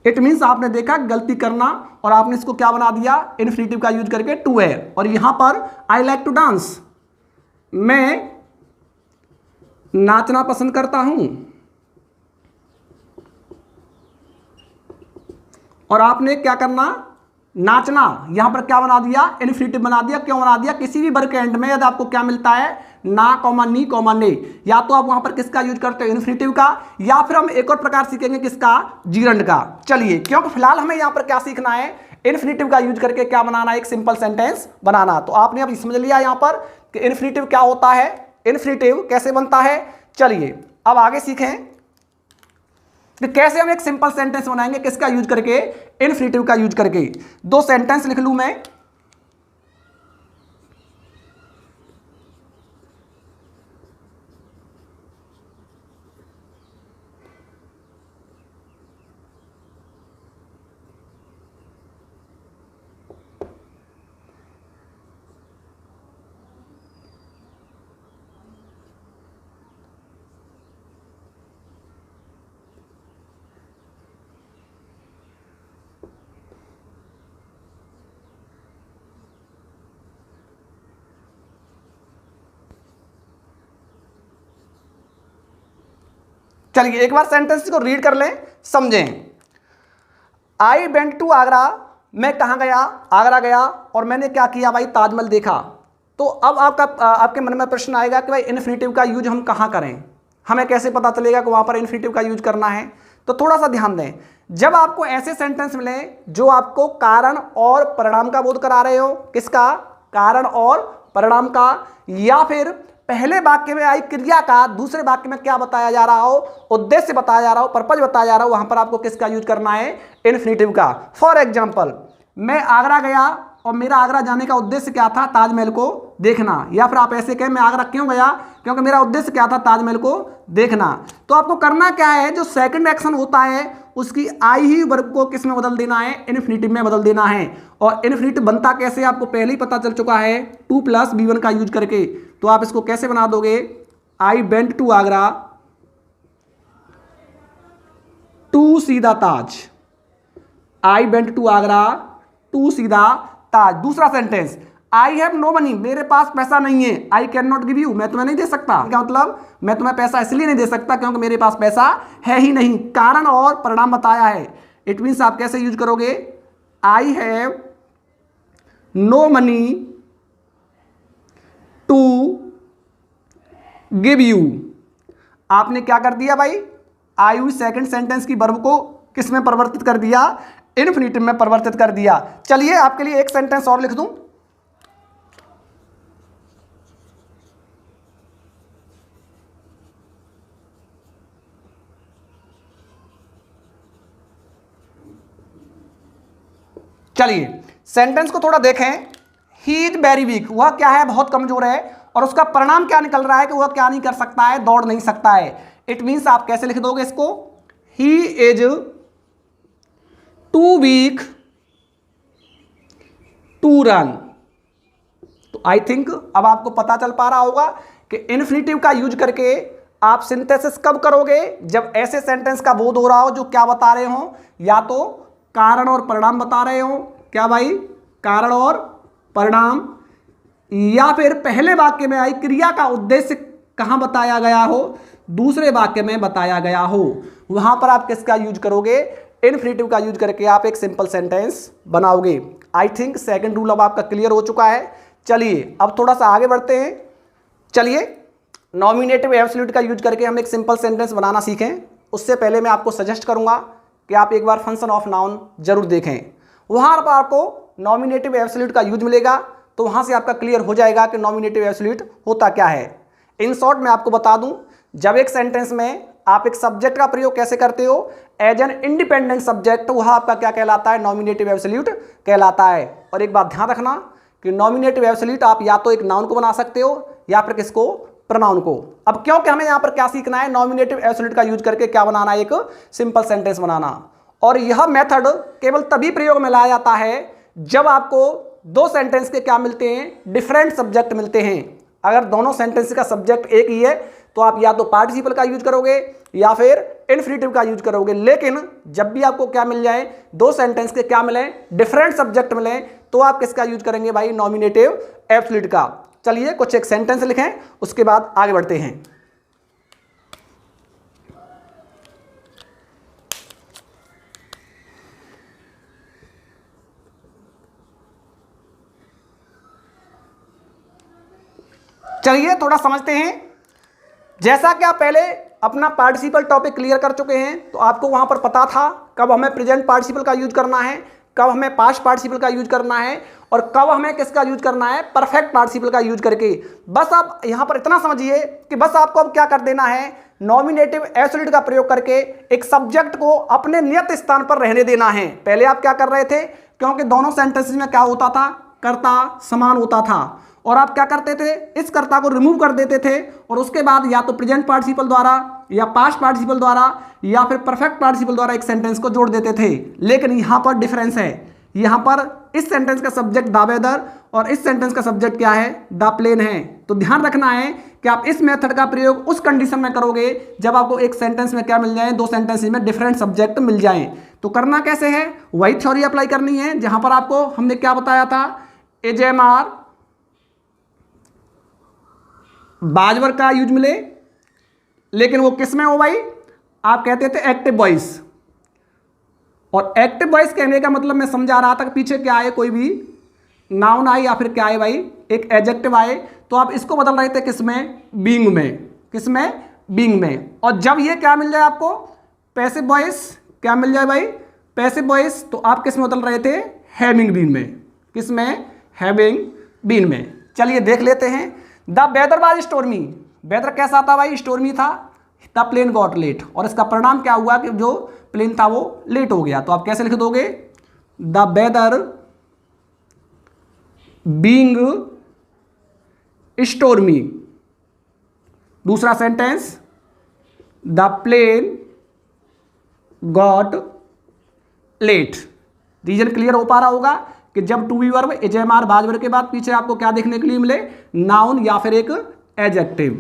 इट मीन्स आपने देखा गलती करना और आपने इसको क्या बना दिया, इन्फिनिटिव का यूज करके टू है। और यहां पर आई लाइक टू डांस, मैं नाचना पसंद करता हूं, और आपने क्या करना, नाचना, यहां पर क्या बना दिया, इन्फिनिटिव बना दिया। क्यों बना दिया, किसी भी वर्ग के एंड में यदि आपको क्या मिलता है, ना कॉमा नी कॉमा ने, या तो आप वहां पर किसका यूज करते हो, इन्फिनिटिव का, या फिर हम एक और प्रकार सीखेंगे किसका, जीरंड का। चलिए, क्योंकि फिलहाल हमें यहां पर क्या सीखना है, इन्फिनिटिव का यूज करके क्या बनाना, एक सिंपल सेंटेंस बनाना। तो आपने अब समझ लिया यहां पर कि इन्फिनिटिव क्या होता है, इन्फिनिटिव कैसे बनता है। चलिए अब आगे सीखें कि कैसे हम एक सिंपल सेंटेंस बनाएंगे, किसका यूज करके, इन्फिनिटिव का यूज करके। दो सेंटेंस लिख लूं मैं, चलिए एक बार सेंटेंस को रीड कर लें, समझें। आई वेंट टू आगरा, मैं कहाँ गया, आगरा गया, और मैंने क्या किया भाई, ताजमहल देखा। तो अब आपके मन में प्रश्न आएगा कि भाई इन्फिनेटिव का यूज हम कहाँ करें, हमें कैसे पता चलेगा कि वहाँ पर इन्फिनेटिव का यूज करना है। तो थोड़ा सा ध्यान दें, जब आपको ऐसे सेंटेंस मिले जो आपको कारण और परिणाम का बोध करा रहे हो, किसका, कारण और परिणाम का, या फिर पहले वाक्य में आई क्रिया का दूसरे वाक्य में क्या बताया जा रहा हो, उद्देश्य बताया जा रहा हो, पर्पज बताया जा रहा हो, वहां पर आपको किसका यूज करना है, इन्फिनेटिव का। फॉर एग्जाम्पल, मैं आगरा गया और मेरा आगरा जाने का उद्देश्य क्या था, ताजमहल को देखना। या फिर आप ऐसे कहें, मैं आगरा क्यों गया, क्योंकि मेरा उद्देश्य क्या था, ताजमहल को देखना। तो आपको करना क्या है, जो सेकंड एक्शन होता है उसकी आई ही वर्ब को किस में बदल देना है, इन्फिनेटिव में बदल देना है। और इन्फिनेटिव बनता कैसे आपको पहले ही पता चल चुका है, 2 + B1 का यूज करके। तो आप इसको कैसे बना दोगे, I went to Agra to see the Taj, I went to Agra to see the Taj. दूसरा sentence, I have no money, मेरे पास पैसा नहीं है, I can not give you, मैं तुम्हें नहीं दे सकता। क्या मतलब, मैं तुम्हें पैसा इसलिए नहीं दे सकता क्योंकि मेरे पास पैसा है ही नहीं। कारण और परिणाम बताया है। इट मीन्स आप कैसे यूज करोगे, I have no money to give you. आपने क्या कर दिया भाई, आई हुई सेकंड सेंटेंस की वर्ब को किस में परिवर्तित कर दिया, इन्फिनेटिव में परिवर्तित कर दिया। चलिए आपके लिए एक सेंटेंस और लिख दूं। चलिए सेंटेंस को थोड़ा देखें। ही इज वेरी वीक, वह क्या है, बहुत कमजोर है, और उसका परिणाम क्या निकल रहा है कि वह क्या नहीं कर सकता है, दौड़ नहीं सकता है। इट मीन्स आप कैसे लिख दोगे इसको, he is too weak to run. तो आई थिंक अब आपको पता चल पा रहा होगा कि इन्फिनेटिव का यूज करके आप सिंथेसिस कब करोगे, जब ऐसे सेंटेंस का बोध हो रहा हो जो क्या बता रहे हो, या तो कारण और परिणाम बता रहे हो, क्या भाई, कारण और परिणाम, या फिर पहले वाक्य में आई क्रिया का उद्देश्य कहां बताया गया हो, दूसरे वाक्य में बताया गया हो, वहां पर आप किसका यूज करोगे, इन्फिनेटिव का यूज करके आप एक सिंपल सेंटेंस बनाओगे। आई थिंक सेकंड रूल अब आपका क्लियर हो चुका है। चलिए अब थोड़ा सा आगे बढ़ते हैं। चलिए नॉमिनेटिव एब्सोल्यूट का यूज करके हम एक सिंपल सेंटेंस बनाना सीखें। उससे पहले मैं आपको सजेस्ट करूंगा कि आप एक बार फंक्शन ऑफ नाउन जरूर देखें। वहां पर आपको नॉमिनेटिव एब्सोल्यूट का यूज मिलेगा, तो वहां से आपका क्लियर हो जाएगा कि नॉमिनेटिव एब्सोल्यूट होता क्या है। इन शॉर्ट मैं आपको बता दूं, जब एक सेंटेंस में आप एक सब्जेक्ट का प्रयोग कैसे करते हो, एज एन इंडिपेंडेंट सब्जेक्ट, वह आपका क्या कहलाता है, नॉमिनेटिव एब्सोल्यूट कहलाता है। और एक बात ध्यान रखना कि नॉमिनेटिव एब्सोल्यूट आप या तो एक नाउन को बना सकते हो या फिर किसको, प्रोनाउन को। अब क्योंकि हमें यहां पर क्या सीखना है, नॉमिनेटिव एब्सोल्यूट का यूज करके क्या बनाना है, एक सिंपल सेंटेंस बनाना। और यह मेथड केवल तभी प्रयोग में लाया जाता है जब आपको दो सेंटेंस के क्या मिलते हैं, डिफरेंट सब्जेक्ट मिलते हैं। अगर दोनों सेंटेंस का सब्जेक्ट एक ही है तो आप या तो पार्टिसिपल का यूज करोगे या फिर इन्फिनेटिव का यूज करोगे। लेकिन जब भी आपको क्या मिल जाए, दो सेंटेंस के क्या मिले, डिफरेंट सब्जेक्ट मिले, तो आप किसका यूज करेंगे भाई, नॉमिनेटिव एब्सोल्यूट का। चलिए कुछ एक सेंटेंस लिखें, उसके बाद आगे बढ़ते हैं। चलिए थोड़ा समझते हैं। जैसा कि आप पहले अपना पार्टिसिपल टॉपिक क्लियर कर चुके हैं, तो आपको वहां पर पता था कब हमें प्रेजेंट पार्टिसिपल का यूज करना है, कब हमें पास्ट पार्टिसिपल का यूज करना है, और कब हमें किसका यूज करना है, परफेक्ट पार्टिसिपल का यूज करके। बस आप यहां पर इतना समझिए कि बस आपको अब क्या कर देना है, नॉमिनेटिव एब्सोल्यूट का प्रयोग करके एक सब्जेक्ट को अपने नियत स्थान पर रहने देना है। पहले आप क्या कर रहे थे, क्योंकि दोनों सेंटेंसेस में क्या होता था, कर्ता समान होता था, और आप क्या करते थे, इस कर्ता को रिमूव कर देते थे और उसके बाद या तो प्रेजेंट पार्टिसिपल द्वारा या पास्ट पार्टिसिपल द्वारा या फिर परफेक्ट पार्टिसिपल द्वारा एक सेंटेंस को जोड़ देते थे। लेकिन यहां पर डिफरेंस है, यहां पर इस सेंटेंस का सब्जेक्ट द वेदर और इस सेंटेंस का सब्जेक्ट क्या है, द प्लेन है। तो ध्यान रखना है कि आप इस मेथड का प्रयोग उस कंडीशन में करोगे जब आपको एक सेंटेंस में क्या मिल जाए, दो सेंटेंस में डिफरेंट सब्जेक्ट मिल जाए। तो करना कैसे है, वही थ्योरी अप्लाई करनी है जहां पर आपको हमने क्या बताया था, एजेएमआर बाजवर का यूज मिले, लेकिन वो किस में हो भाई, आप कहते थे एक्टिव वॉइस, और एक्टिव वॉइस कहने का मतलब मैं समझा रहा था कि पीछे क्या आए, कोई भी नाउन आए या फिर क्या आए भाई, एक एडजेक्टिव आए, तो आप इसको बदल रहे थे किसमें, बीइंग में, किसमें, बीइंग में। और जब ये क्या मिल जाए आपको, पैसिव वॉइस, क्या मिल जाए भाई, पैसिव वॉइस, तो आप किस में बदल रहे थे, हैविंग बीन में, किसमें, हैविंग बीन में। चलिए देख लेते हैं। The weather was stormy, weather कैसा था भाई, स्टोर्मी था। द प्लेन गॉट लेट, और इसका परिणाम क्या हुआ कि जो प्लेन था वो लेट हो गया। तो आप कैसे लिख दोगे, द वेदर बीइंग स्टोर्मी। दूसरा sentence, the plane got late. Reason clear हो पा रहा होगा कि जब टू बी वर्ब एजेमार बाजवर के बाद पीछे आपको क्या देखने के लिए मिले, नाउन या फिर एक एडजेक्टिव।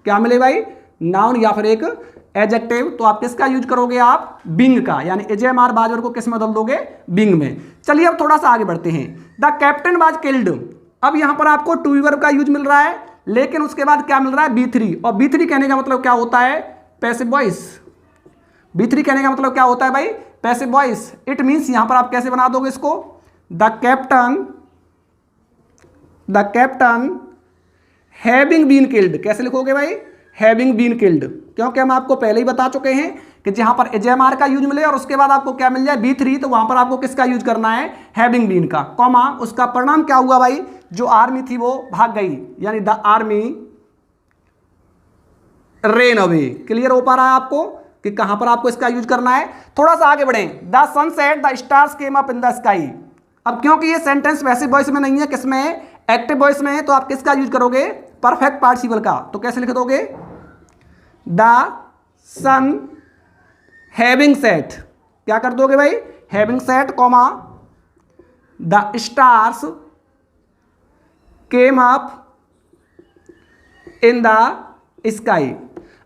क्या मिले भाई, नाउन या फिर एक एडजेक्टिव, तो आप किसका यूज करोगे, आप बीइंग का, यानी एजेमार बाजवर को किस में बदल दोगे, बीइंग में। चलिए अब थोड़ा सा आगे बढ़ते हैं। द कैप्टन वाज किल्ड, अब यहां पर आपको टू बी वर्ब का यूज मिल रहा है, लेकिन उसके बाद क्या मिल रहा है, बी3, और बी3 कहने का मतलब क्या होता है, पैसिव वॉइस। बी3 कहने का मतलब क्या होता है भाई, पैसिव वॉइस। इट मीन्स यहां पर आप कैसे बना दोगे इसको, the captain having been killed, कैसे लिखोगे भाई, हैविंग बीन किल्ड, क्योंकि हम आपको पहले ही बता चुके हैं कि जहां पर एजेएमआर का यूज मिले और उसके बाद आपको क्या मिल जाए, बी3, तो वहां पर आपको किसका यूज करना है, हैविंग बीन का, कॉमा, उसका परिणाम क्या हुआ भाई, जो आर्मी थी वो भाग गई, यानी the army rain away. Clear हो पा रहा है आपको कि कहां पर आपको इसका यूज करना है। थोड़ा सा आगे बढ़ें। The sun set the stars came up in the sky, अब क्योंकि ये सेंटेंस पैसिव वॉइस में नहीं है, किसमें है, एक्टिव वॉइस में है, तो आप किसका यूज करोगे, परफेक्ट पार्टिसिपल का। तो कैसे लिख दोगे, द सन हैविंग सेट, क्या कर दोगे भाई, having set, comma, the stars came up in the sky.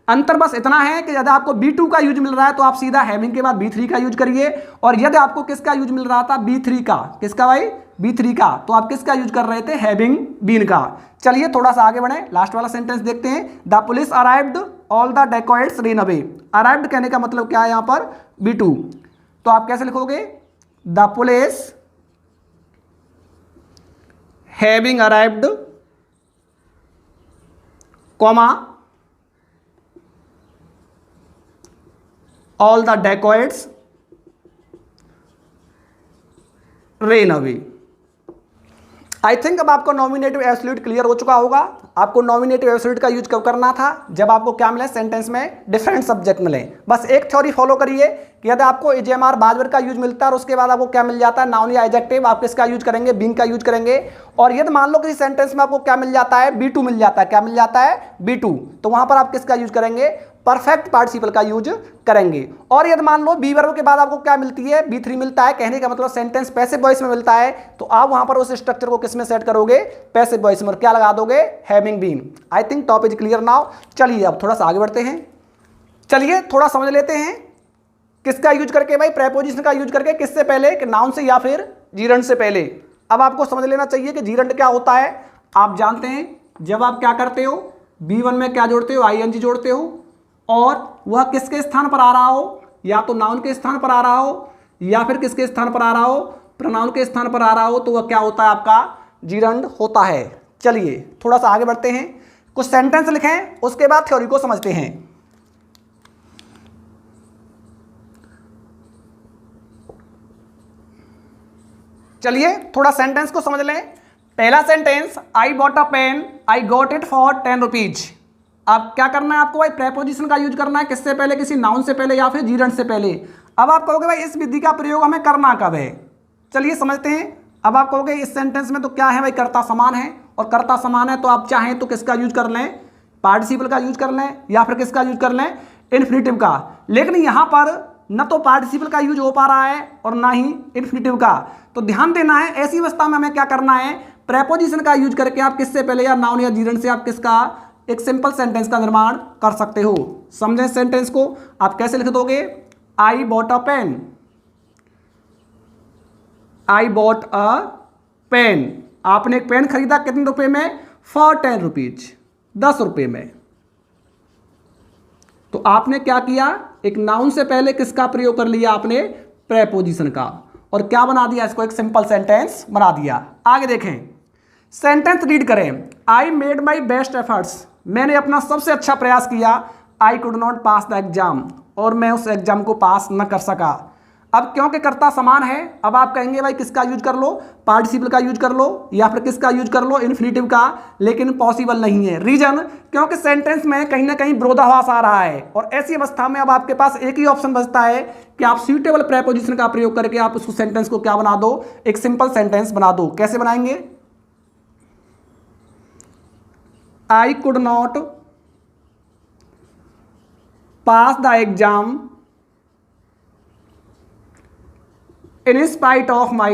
अंतर बस इतना है कि यदि आपको B2 का यूज मिल रहा है तो आप सीधा हैविंग के बाद B3 का यूज करिए, और यदि आपको किसका यूज मिल रहा था, B3 का, किसका भाई, B3 का, तो आप किसका यूज कर रहे थे, हैविंग बीन का। चलिए थोड़ा सा आगे बढ़े, लास्ट वाला सेंटेंस देखते हैं। The police arrived all the dacoits rain away, arrived कहने का मतलब क्या है यहाँ पर, B2, तो आप कैसे लिखोगे, the police having arrived, comma, all the dacoits ran away। I think अब आपको नॉमिनेटिव एब्सोल्यूट क्लियर हो चुका होगा। आपको नॉमिनेटिव एब्सोल्यूट का यूज कब करना था, जब आपको क्या मिले, सेंटेंस में डिफरेंट सब्जेक्ट मिले। बस एक थ्योरी फॉलो करिए कि यदि आपको एजेएमआर बाजवर का यूज मिलता है और उसके बाद आपको क्या मिल जाता है, नाउन या एडजेक्टिव, आप किसका यूज करेंगे, बीइंग का यूज करेंगे। और यदि मान लो किसी सेंटेंस में आपको क्या मिल जाता है, B2 मिल जाता है, क्या मिल जाता है, B2, तो वहां पर आप किसका यूज करेंगे, परफेक्ट पार्टिसिपल का यूज करेंगे। और यदि मान लो बी वर्ब के बाद आपको क्या मिलती है, B3 मिलता है, कहने का मतलब सेंटेंस पैसिव वॉइस में मिलता है, तो आप वहां पर उस स्ट्रक्चर को किस में सेट करोगे, पैसिव वॉइस में, और क्या लगा दोगे, having been. I think top is clear now. चलिए अब थोड़ा सा आगे बढ़ते हैं। चलिए थोड़ा समझ लेते हैं किसका यूज करके भाई, प्रेपोजिशन का यूज करके, किससे पहले, कि नाउन से या फिर जीरंड से पहले। अब आपको समझ लेना चाहिए कि जीरंड क्या होता है। आप जानते हैं जब आप क्या करते हो, B1 में क्या जोड़ते हो, ING जोड़ते हो, और वह किसके स्थान पर आ रहा हो, या तो नाउन के स्थान पर आ रहा हो या फिर किसके स्थान पर आ रहा हो, प्रोनाउन के स्थान पर आ रहा हो, तो वह क्या होता है, आपका जीरंड होता है। चलिए थोड़ा सा आगे बढ़ते हैं, कुछ सेंटेंस लिखें, उसके बाद थ्योरी को समझते हैं। चलिए थोड़ा सेंटेंस को समझ लें। पहला sentence, I bought a pen, I got it for 10 rupees. अब क्या करना है आपको भाई, प्रेपोजिशन का यूज करना है, किससे पहले, किसी नाउन से पहले या फिर जीरंड से पहले। अब आप कहोगे भाई इस विधि का प्रयोग हमें करना कब है, चलिए समझते हैं। अब आप कहोगे इस सेंटेंस में तो क्या है भाई, कर्ता समान है, और कर्ता समान है तो आप चाहें तो किसका यूज कर लें, पार्टिसिपल का यूज कर लें, या फिर किसका यूज कर लें, इन्फिनिटिव का। लेकिन यहां पर न तो पार्टिसिपल का यूज हो पा रहा है और ना ही इन्फिनिटिव का, तो ध्यान देना है, ऐसी अवस्था में हमें क्या करना है, प्रेपोजिशन का यूज करके आप किससे पहले, या नाउन या जीरंड से आप किसका, एक सिंपल सेंटेंस का निर्माण कर सकते हो। समझें सेंटेंस को, आप कैसे लिख दोगे, I bought a pen, I bought a pen, आपने एक पेन खरीदा, कितने रुपए में, फॉर 10 रुपीज, 10 रुपए में। तो आपने क्या किया, एक नाउन से पहले किसका प्रयोग कर लिया आपने, प्रेपोजिशन का, और क्या बना दिया इसको, एक सिंपल सेंटेंस बना दिया। आगे देखें, सेंटेंस रीड करें। I made my best efforts, मैंने अपना सबसे अच्छा प्रयास किया। I could not pass the exam, और मैं उस एग्जाम को पास न कर सका। अब क्योंकि कर्ता समान है, अब आप कहेंगे भाई किसका यूज कर लो, पार्टिसिपल का यूज कर लो या फिर किसका यूज कर लो, इन्फिनिटिव का, लेकिन पॉसिबल नहीं है। रीजन, क्योंकि सेंटेंस में कहीं ना कहीं विरोधाभास आ रहा है, और ऐसी अवस्था में अब आपके पास एक ही ऑप्शन बचता है कि आप सूटेबल प्रेपोजिशन का प्रयोग करके आप उस सेंटेंस को क्या बना दो, एक सिंपल सेंटेंस बना दो। कैसे बनाएंगे, I could not pass the exam in spite of my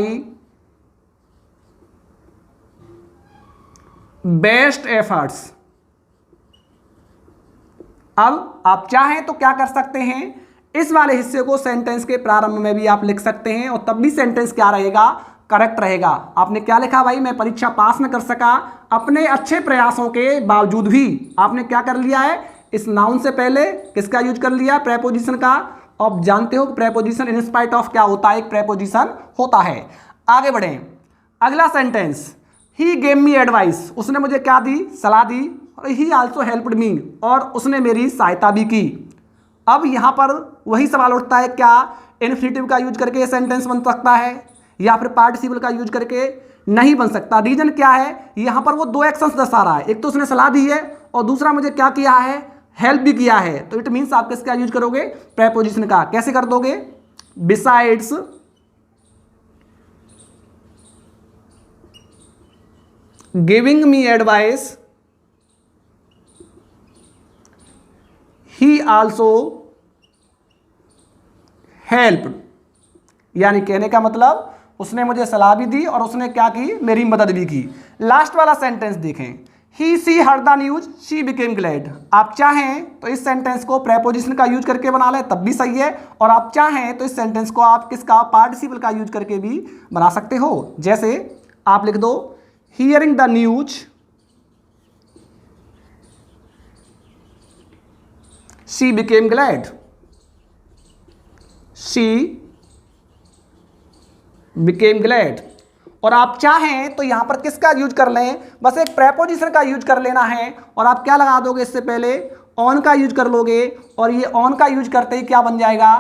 best efforts। अब आप चाहें तो क्या कर सकते हैं, इस वाले हिस्से को सेंटेंस के प्रारंभ में भी आप लिख सकते हैं, और तब भी सेंटेंस क्या रहेगा, करेक्ट रहेगा। आपने क्या लिखा भाई, मैं परीक्षा पास न कर सका, अपने अच्छे प्रयासों के बावजूद भी। आपने क्या कर लिया है, इस नाउन से पहले किसका यूज कर लिया, प्रेपोजिशन का। आप जानते हो प्रेपोजिशन इन स्पाइट ऑफ क्या होता है, एक प्रेपोजिशन होता है। आगे बढ़ें, अगला sentence, he gave me advice, उसने मुझे क्या दी, सलाह दी। और ही आल्सो हेल्प्ड मी, और उसने मेरी सहायता भी की। अब यहां पर वही सवाल उठता है, क्या इन्फिनिटिव का यूज करके ये सेंटेंस बन सकता है या फिर पार्टिसिपल का यूज करके नहीं बन सकता। रीजन क्या है, यहां पर वो दो एक्शंस दर्शा रहा है, एक तो उसने सलाह दी है और दूसरा मुझे क्या किया है, हेल्प भी किया है। तो इट मीन्स आप किसका यूज करोगे, प्रेपोजिशन का। कैसे कर दोगे, बिसाइड्स गिविंग मी एडवाइस ही आल्सो हेल्प, यानी कहने का मतलब उसने मुझे सलाह भी दी और उसने क्या की, मेरी मदद भी की। लास्ट वाला सेंटेंस देखें, he see heard the news she became glad. आप चाहें तो इस सेंटेंस को प्रेपोजिशन का यूज करके बना लें, तब भी सही है, और आप चाहें तो इस सेंटेंस को आप किसका, पार्टिसिपल का यूज करके भी बना सकते हो। जैसे आप लिख दो, hearing the news she became glad, she became glad. और आप चाहें तो यहां पर किसका यूज कर लें, बस एक प्रेपोजिशन का यूज कर लेना है, और आप क्या लगा दोगे, इससे पहले ऑन का यूज कर लोगे, और ये ऑन का यूज करते ही क्या बन जाएगा,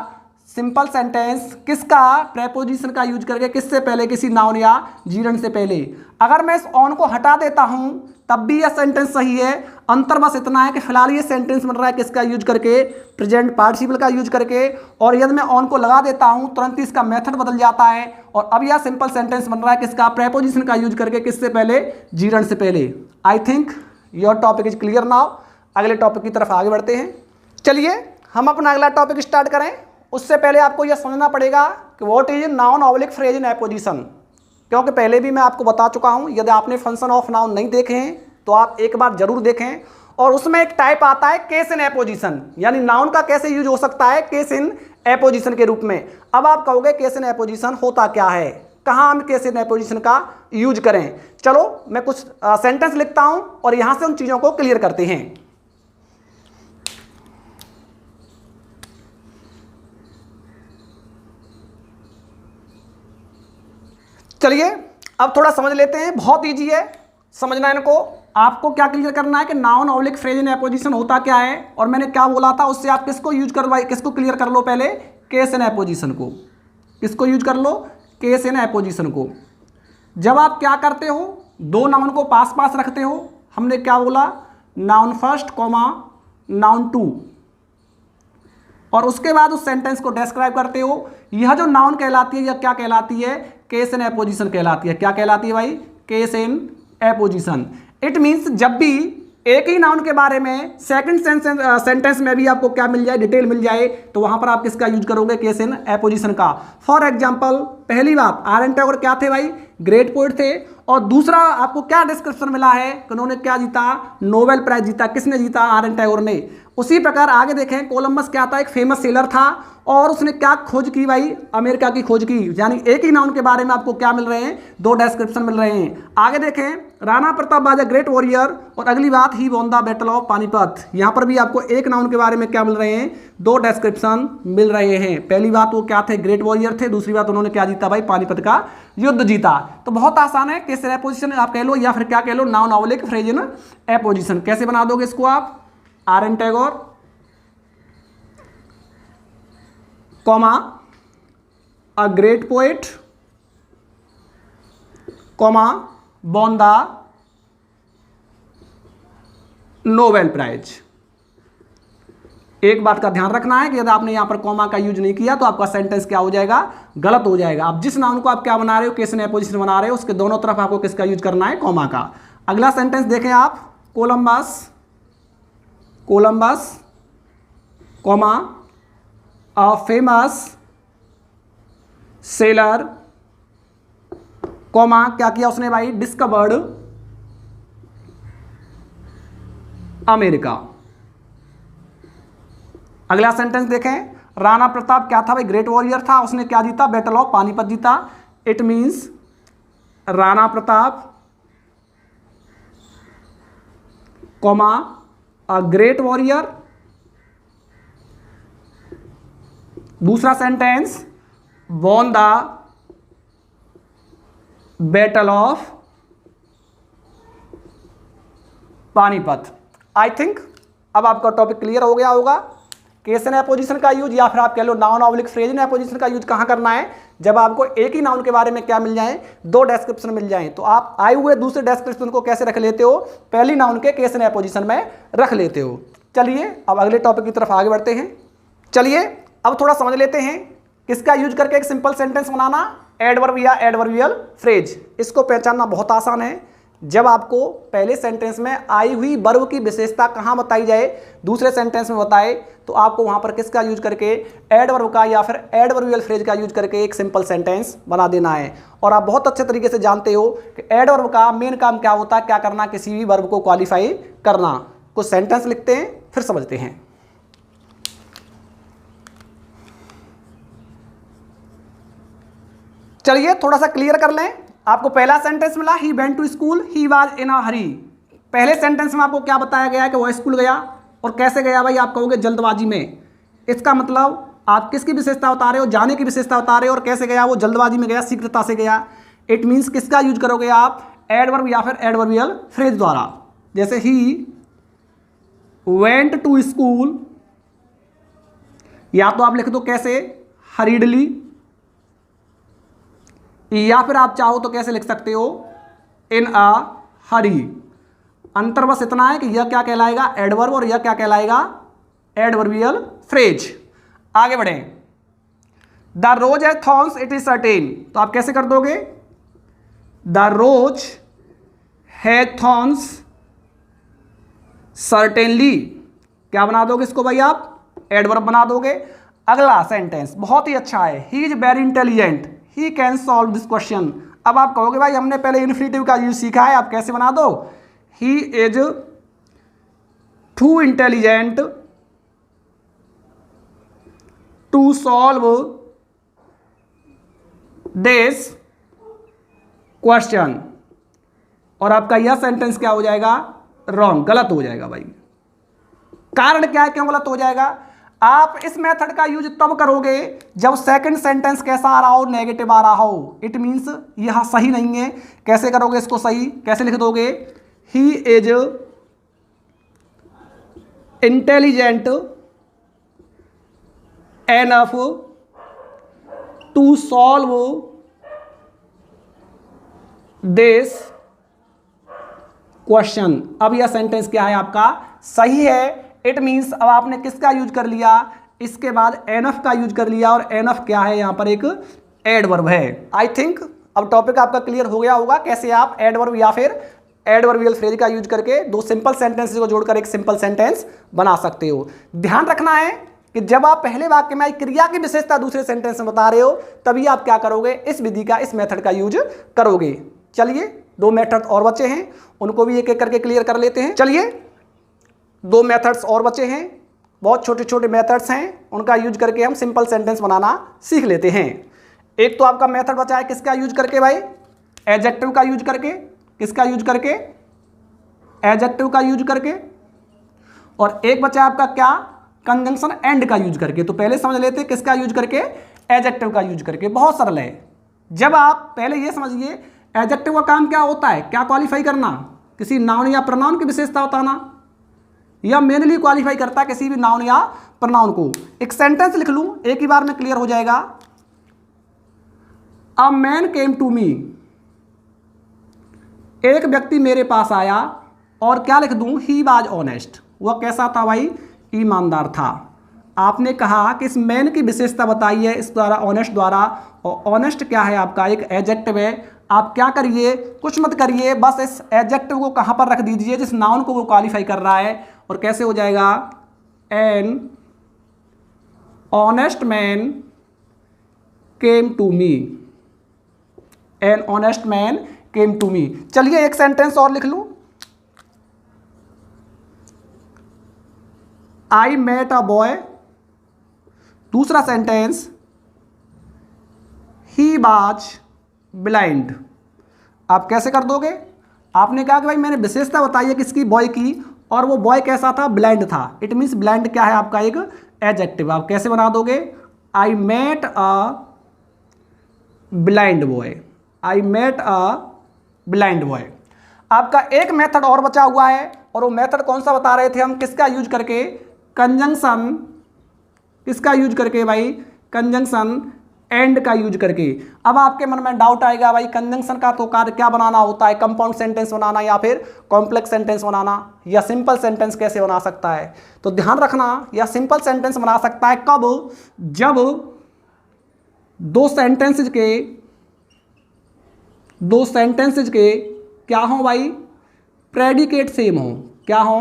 सिंपल सेंटेंस। किसका, प्रेपोजिशन का यूज करके, किससे पहले, किसी नाउन या जीरंड से पहले। अगर मैं इस ऑन को हटा देता हूं तब भी यह सेंटेंस सही है। अंतर बस इतना है कि फिलहाल ये सेंटेंस बन रहा है किसका यूज करके, प्रेजेंट पार्टिसिपल का यूज करके, और यदि मैं ऑन को लगा देता हूं तुरंत इसका मेथड बदल जाता है, और अब यह सिंपल सेंटेंस बन रहा है किसका, प्रेपोजिशन का यूज करके, किससे पहले, जीरंड से पहले। I think your topic is clear now. अगले टॉपिक की तरफ आगे बढ़ते हैं। चलिए हम अपना अगला टॉपिक स्टार्ट करें। उससे पहले आपको यह समझना पड़ेगा कि what is noun oblique phrase in apposition, क्योंकि पहले भी मैं आपको बता चुका हूं। यदि आपने फंक्शन ऑफ नाउन नहीं देखे हैं तो आप एक बार जरूर देखें, और उसमें एक टाइप आता है केस इन एपोजिशन, यानी नाउन का कैसे यूज हो सकता है, केस इन एपोजिशन के रूप में। अब आप कहोगे केस इन एपोजिशन होता क्या है, कहाँ हम केस इन एपोजिशन का यूज करें। चलो मैं कुछ सेंटेंस लिखता हूं और यहां से उन चीजों को क्लियर करते हैं। चलिए अब थोड़ा समझ लेते हैं, बहुत ईजी है समझना इनको। आपको क्या क्लियर करना है कि noun oblique phrase in apposition होता क्या है, और मैंने क्या बोला था उससे आप किसको यूज करवाए, किसको क्लियर कर लो, पहले केस इन एपोजिशन को। किसको यूज कर लो, केस इन एपोजिशन को। जब आप क्या करते हो, दो नाउन को पास पास रखते हो, हमने क्या बोला, noun first comma noun two, और उसके बाद उस सेंटेंस को डिस्क्राइब करते हो। यह जो नाउन कहलाती है यह क्या कहलाती है, केस इन एपोजिशन कहलाती है। क्या कहलाती है भाई, case in apposition. It means जब भी एक ही नाउन के बारे में सेकंड सेंटेंस में भी आपको क्या मिल जाए, डिटेल मिल जाए, तो वहां पर आप किसका यूज करोगे, केस इन एपोजिशन का। फॉर एग्जांपल पहली बात, आर.एन. टैगोर क्या थे भाई, ग्रेट पोएट थे, और दूसरा आपको क्या डिस्क्रिप्शन मिला है कि उन्होंने क्या जीता, नोबेल प्राइज जीता। किसने जीता, आर.एन. टैगोर ने। उसी प्रकार आगे देखें, कोलंबस क्या था, एक फेमस सेलर था और उसने क्या खोज की भाई, अमेरिका की खोज की। यानी एक ही नाउन के बारे में आपको क्या मिल रहे हैं, दो डिस्क्रिप्शन मिल रहे हैं। आगे देखें, Rana Pratap was a great warrior, और अगली बात he won the battle of Panipat. यहाँ पर भी आपको एक नाउन के बारे में क्या मिल रहे हैं, दो डिस्क्रिप्शन मिल रहे हैं। पहली बात वो क्या थे, ग्रेट वॉरियर थे, दूसरी बात उन्होंने क्या जीता भाई, पानीपत का युद्ध जीता। तो बहुत आसान है, केस इन एपोजिशन आप कह लो या फिर क्या कह लो, noun oblique phrase in apposition. कैसे बना दोगे इसको आप, R N. Tagore comma a great poet comma won the Nobel prize. एक बात का ध्यान रखना है कि यदि आपने यहां पर कॉमा का यूज नहीं किया तो आपका सेंटेंस क्या हो जाएगा, गलत हो जाएगा। आप जिस नाउन को आप क्या बना रहे हो, केस इन एपोजिशन बना रहे हो, उसके दोनों तरफ आपको किसका यूज करना है, कॉमा का। अगला सेंटेंस देखें आप, Columbus comma a famous seller comma क्या किया उसने भाई, डिस्कवर्ड अमेरिका। अगला सेंटेंस देखें, राणा प्रताप क्या था भाई, ग्रेट वॉरियर था, उसने क्या जीता, बैटल ऑफ पानीपत जीता। It means Rana Pratap comma a great warrior. दूसरा sentence, won the battle of Panipat. I think अब आपका टॉपिक क्लियर हो गया होगा। केस इन एपोजिशन का यूज या फिर आप कह लो noun oblique phrase in apposition का यूज कहां करना है, जब आपको एक ही नाउन के बारे में क्या मिल जाए, दो डिस्क्रिप्शन मिल जाए। तो आप आए हुए दूसरे डिस्क्रिप्शन को कैसे रख लेते हो, पहली नाउन के केस इन एपोजिशन में रख लेते हो। चलिए अब अगले टॉपिक की तरफ आगे बढ़ते हैं। चलिए अब थोड़ा समझ लेते हैं किसका यूज करके एक सिंपल सेंटेंस बनाना, एडवर्ब या एडवर्बियल फ्रेज। इसको पहचानना बहुत आसान है। जब आपको पहले सेंटेंस में आई हुई वर्ब की विशेषता कहाँ बताई जाए, दूसरे सेंटेंस में बताए, तो आपको वहां पर किसका यूज करके, एडवर्ब का या फिर एडवर्बियल फ्रेज का यूज करके एक सिंपल सेंटेंस बना देना है। और आप बहुत अच्छे तरीके से जानते हो कि एडवर्ब का मेन काम क्या होता है, क्या करना, किसी भी वर्ब को क्वालिफाई करना। कुछ सेंटेंस लिखते हैं फिर समझते हैं। चलिए थोड़ा सा क्लियर कर लें। आपको पहला सेंटेंस मिला, he went to school, he was in a hurry. पहले सेंटेंस में आपको क्या बताया गया है कि वह स्कूल गया, और कैसे गया भाई, आप कहोगे जल्दबाजी में। इसका मतलब आप किसकी विशेषता बता रहे हो, जाने की विशेषता बता रहे हो, और कैसे गया, वो जल्दबाजी में गया, शीघ्रता से गया। इट मीन्स किसका यूज करोगे आप, एडवर्ब या फिर एडवर्बियल फ्रेज द्वारा। जैसे ही वेंट टू स्कूल, या तो आप लिख दो कैसे, हरीडली, या फिर आप चाहो तो कैसे लिख सकते हो, इन अ हरी। अंतर बस इतना है कि यह क्या कहलाएगा, एडवर्ब, और यह क्या कहलाएगा, एडवर्बियल फ्रेज। आगे बढ़े, the rose has thorns it is certain, तो आप कैसे कर दोगे, the rose has thorns certainly. क्या बना दोगे इसको भाई आप, एडवर्ब बना दोगे। अगला सेंटेंस बहुत ही अच्छा है, he is very intelligent, he can solve this question. अब आप कहोगे भाई हमने पहले इन्फिनेटिव का यूज सीखा है, आप कैसे बना दो, he is too intelligent to solve this question. और आपका यह सेंटेंस क्या हो जाएगा, रॉन्ग, गलत हो जाएगा भाई। कारण क्या है, क्यों गलत हो जाएगा, आप इस मेथड का यूज तब करोगे जब सेकंड सेंटेंस कैसा आ रहा हो, नेगेटिव आ रहा हो। इट मींस यह सही नहीं है। कैसे करोगे इसको सही, कैसे लिख दोगे, he is intelligent enough to solve this question. अब यह सेंटेंस क्या है आपका, सही है। इट मीन्स अब आपने किसका यूज कर लिया, इसके बाद एनफ का यूज कर लिया, और एनफ क्या है, यहां पर एक एडवर्ब है। आई थिंक अब टॉपिक आपका क्लियर हो गया होगा, कैसे आप एडवर्ब या फिर एडवर्बियल फ्रेज का यूज करके दो सिंपल सेंटेंसेस को जोड़कर एक सिंपल सेंटेंस बना सकते हो। ध्यान रखना है कि जब आप पहले वाक्य में क्रिया की विशेषता दूसरे सेंटेंस में बता रहे हो, तभी आप क्या करोगे, इस विधि का, इस मेथड का यूज करोगे। चलिए दो मेथड और बचे हैं, उनको भी एक एक करके क्लियर कर लेते हैं। चलिए दो मेथड्स और बचे हैं, बहुत छोटे छोटे मेथड्स हैं, उनका यूज करके हम सिंपल सेंटेंस बनाना सीख लेते हैं। एक तो आपका मेथड बचा है किसका यूज करके भाई, एडजेक्टिव का यूज करके। किसका यूज करके, एडजेक्टिव का यूज करके। और एक बचा है आपका क्या, कंजंक्शन एंड का यूज करके। तो पहले समझ लेते हैं किसका यूज करके, एडजेक्टिव का यूज करके। बहुत सरल है। जब आप पहले ये समझिए एडजेक्टिव का काम क्या होता है, क्या क्वालिफाई करना, किसी नाउन या प्रोनाउन की विशेषता बताना, या मेनली क्वालिफाई करता है किसी भी नाउन या प्रोनाउन को। एक सेंटेंस लिख लूं, एक ही बार में क्लियर हो जाएगा। अ मैन केम टू मी, एक व्यक्ति मेरे पास आया, और क्या लिख दूं, ही वाज ऑनेस्ट, वह कैसा था भाई, ईमानदार था। आपने कहा कि इस मैन की विशेषता बताइए इस द्वारा, ऑनेस्ट द्वारा, और ऑनेस्ट क्या है आपका एक एडजेक्टिव है। आप क्या करिए, कुछ मत करिए, बस इस एडजेक्टिव को कहां पर रख दीजिए जिस नाउन को वो क्वालिफाई कर रहा है, और कैसे हो जाएगा, an honest man came to me, an honest man came to me. चलिए एक सेंटेंस और लिख लूं, आई मेट अ बॉय। दूसरा सेंटेंस, ही वाज ब्लाइंड। आप कैसे कर दोगे, आपने कहा कि भाई मैंने विशेषता बताई है किसकी, बॉय की, और वो बॉय कैसा था, ब्लाइंड था। इट मीन्स ब्लाइंड क्या है आपका एक एडजेक्टिव। आप कैसे बना दोगे, I met a blind boy, I met a blind boy. आपका एक मेथड और बचा हुआ है, और वो मेथड कौन सा बता रहे थे हम, किसका यूज करके, कंजंक्शन। किसका यूज करके भाई, कंजंक्शन एंड का यूज करके। अब आपके मन में डाउट आएगा भाई कंजंक्शन का तो कार्य क्या बनाना होता है, कंपाउंड सेंटेंस बनाना या फिर कॉम्प्लेक्स सेंटेंस बनाना, या सिंपल सेंटेंस कैसे बना सकता है। तो ध्यान रखना, या सिंपल सेंटेंस बना सकता है कब, जब दो सेंटेंसेज के क्या हो भाई, प्रेडिकेट सेम हो। क्या हो,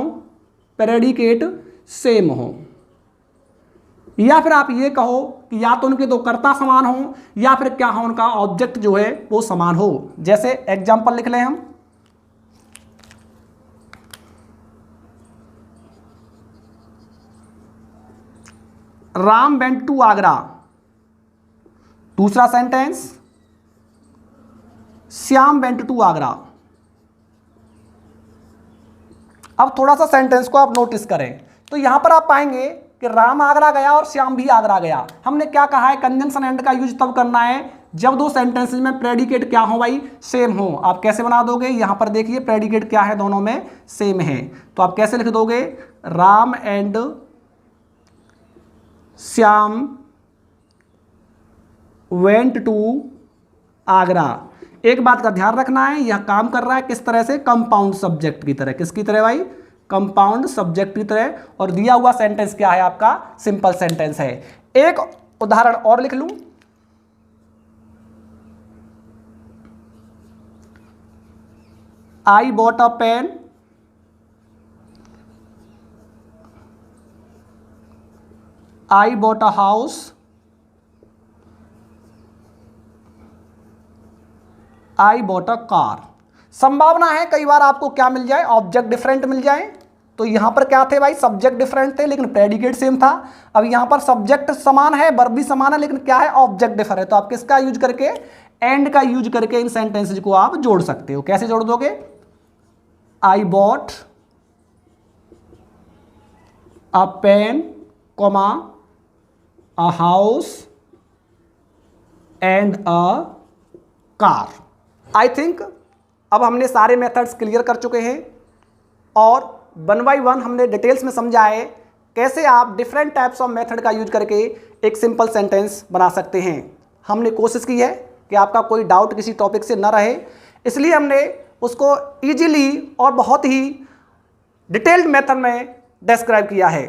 प्रेडिकेट सेम हो। या फिर आप ये कहो कि या तो उनके दो कर्ता समान हो, या फिर क्या हो, उनका ऑब्जेक्ट जो है वो समान हो। जैसे एग्जांपल लिख लें हम, राम वेंट टू आगरा। दूसरा sentence, Shyam went to Agra. अब थोड़ा सा सेंटेंस को आप नोटिस करें, तो यहां पर आप पाएंगे कि राम आगरा गया और श्याम भी आगरा गया। हमने क्या कहा है, कंजंक्शन एंड का यूज तब करना है जब दो सेंटेंसेस में प्रेडिकेट क्या हो भाई, सेम हो। आप कैसे बना दोगे, यहां पर देखिए प्रेडिकेट क्या है, दोनों में सेम है। तो आप कैसे लिख दोगे, Ram and Shyam went to Agra. एक बात का ध्यान रखना है, यह काम कर रहा है किस तरह से, कंपाउंड सब्जेक्ट की तरह। किसकी तरह भाई, कंपाउंड सब्जेक्ट की तरह। और दिया हुआ सेंटेंस क्या है आपका, सिंपल सेंटेंस है। एक उदाहरण और लिख लूं, I bought a pen, I bought a house, I bought a car. संभावना है कई बार आपको क्या मिल जाए, ऑब्जेक्ट डिफरेंट मिल जाए। तो यहां पर क्या थे भाई, सब्जेक्ट डिफरेंट थे लेकिन प्रेडिकेट सेम था। अब यहां पर सब्जेक्ट समान है, वर्ब भी समान है, लेकिन क्या है, ऑब्जेक्ट डिफर है। तो आप किसका यूज करके, एंड का यूज करके इन सेंटेंसेज को आप जोड़ सकते हो। कैसे जोड़ दोगे, I bought a pen, comma a house and a car. I think अब हमने सारे मेथड्स क्लियर कर चुके हैं, और 1 by 1 हमने डिटेल्स में समझा है कैसे आप डिफरेंट टाइप्स ऑफ मेथड का यूज करके एक सिंपल सेंटेंस बना सकते हैं। हमने कोशिश की है कि आपका कोई डाउट किसी टॉपिक से न रहे, इसलिए हमने उसको इजीली और बहुत ही डिटेल्ड मेथड में डिस्क्राइब किया है।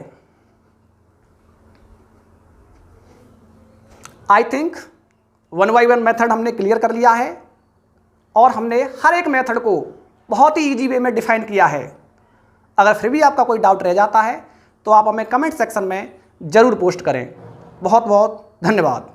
आई थिंक 1 by 1 मेथड हमने क्लियर कर लिया है, और हमने हर एक मेथड को बहुत ही इजी वे में डिफाइन किया है। अगर फिर भी आपका कोई डाउट रह जाता है तो आप हमें कमेंट सेक्शन में ज़रूर पोस्ट करें। बहुत बहुत धन्यवाद।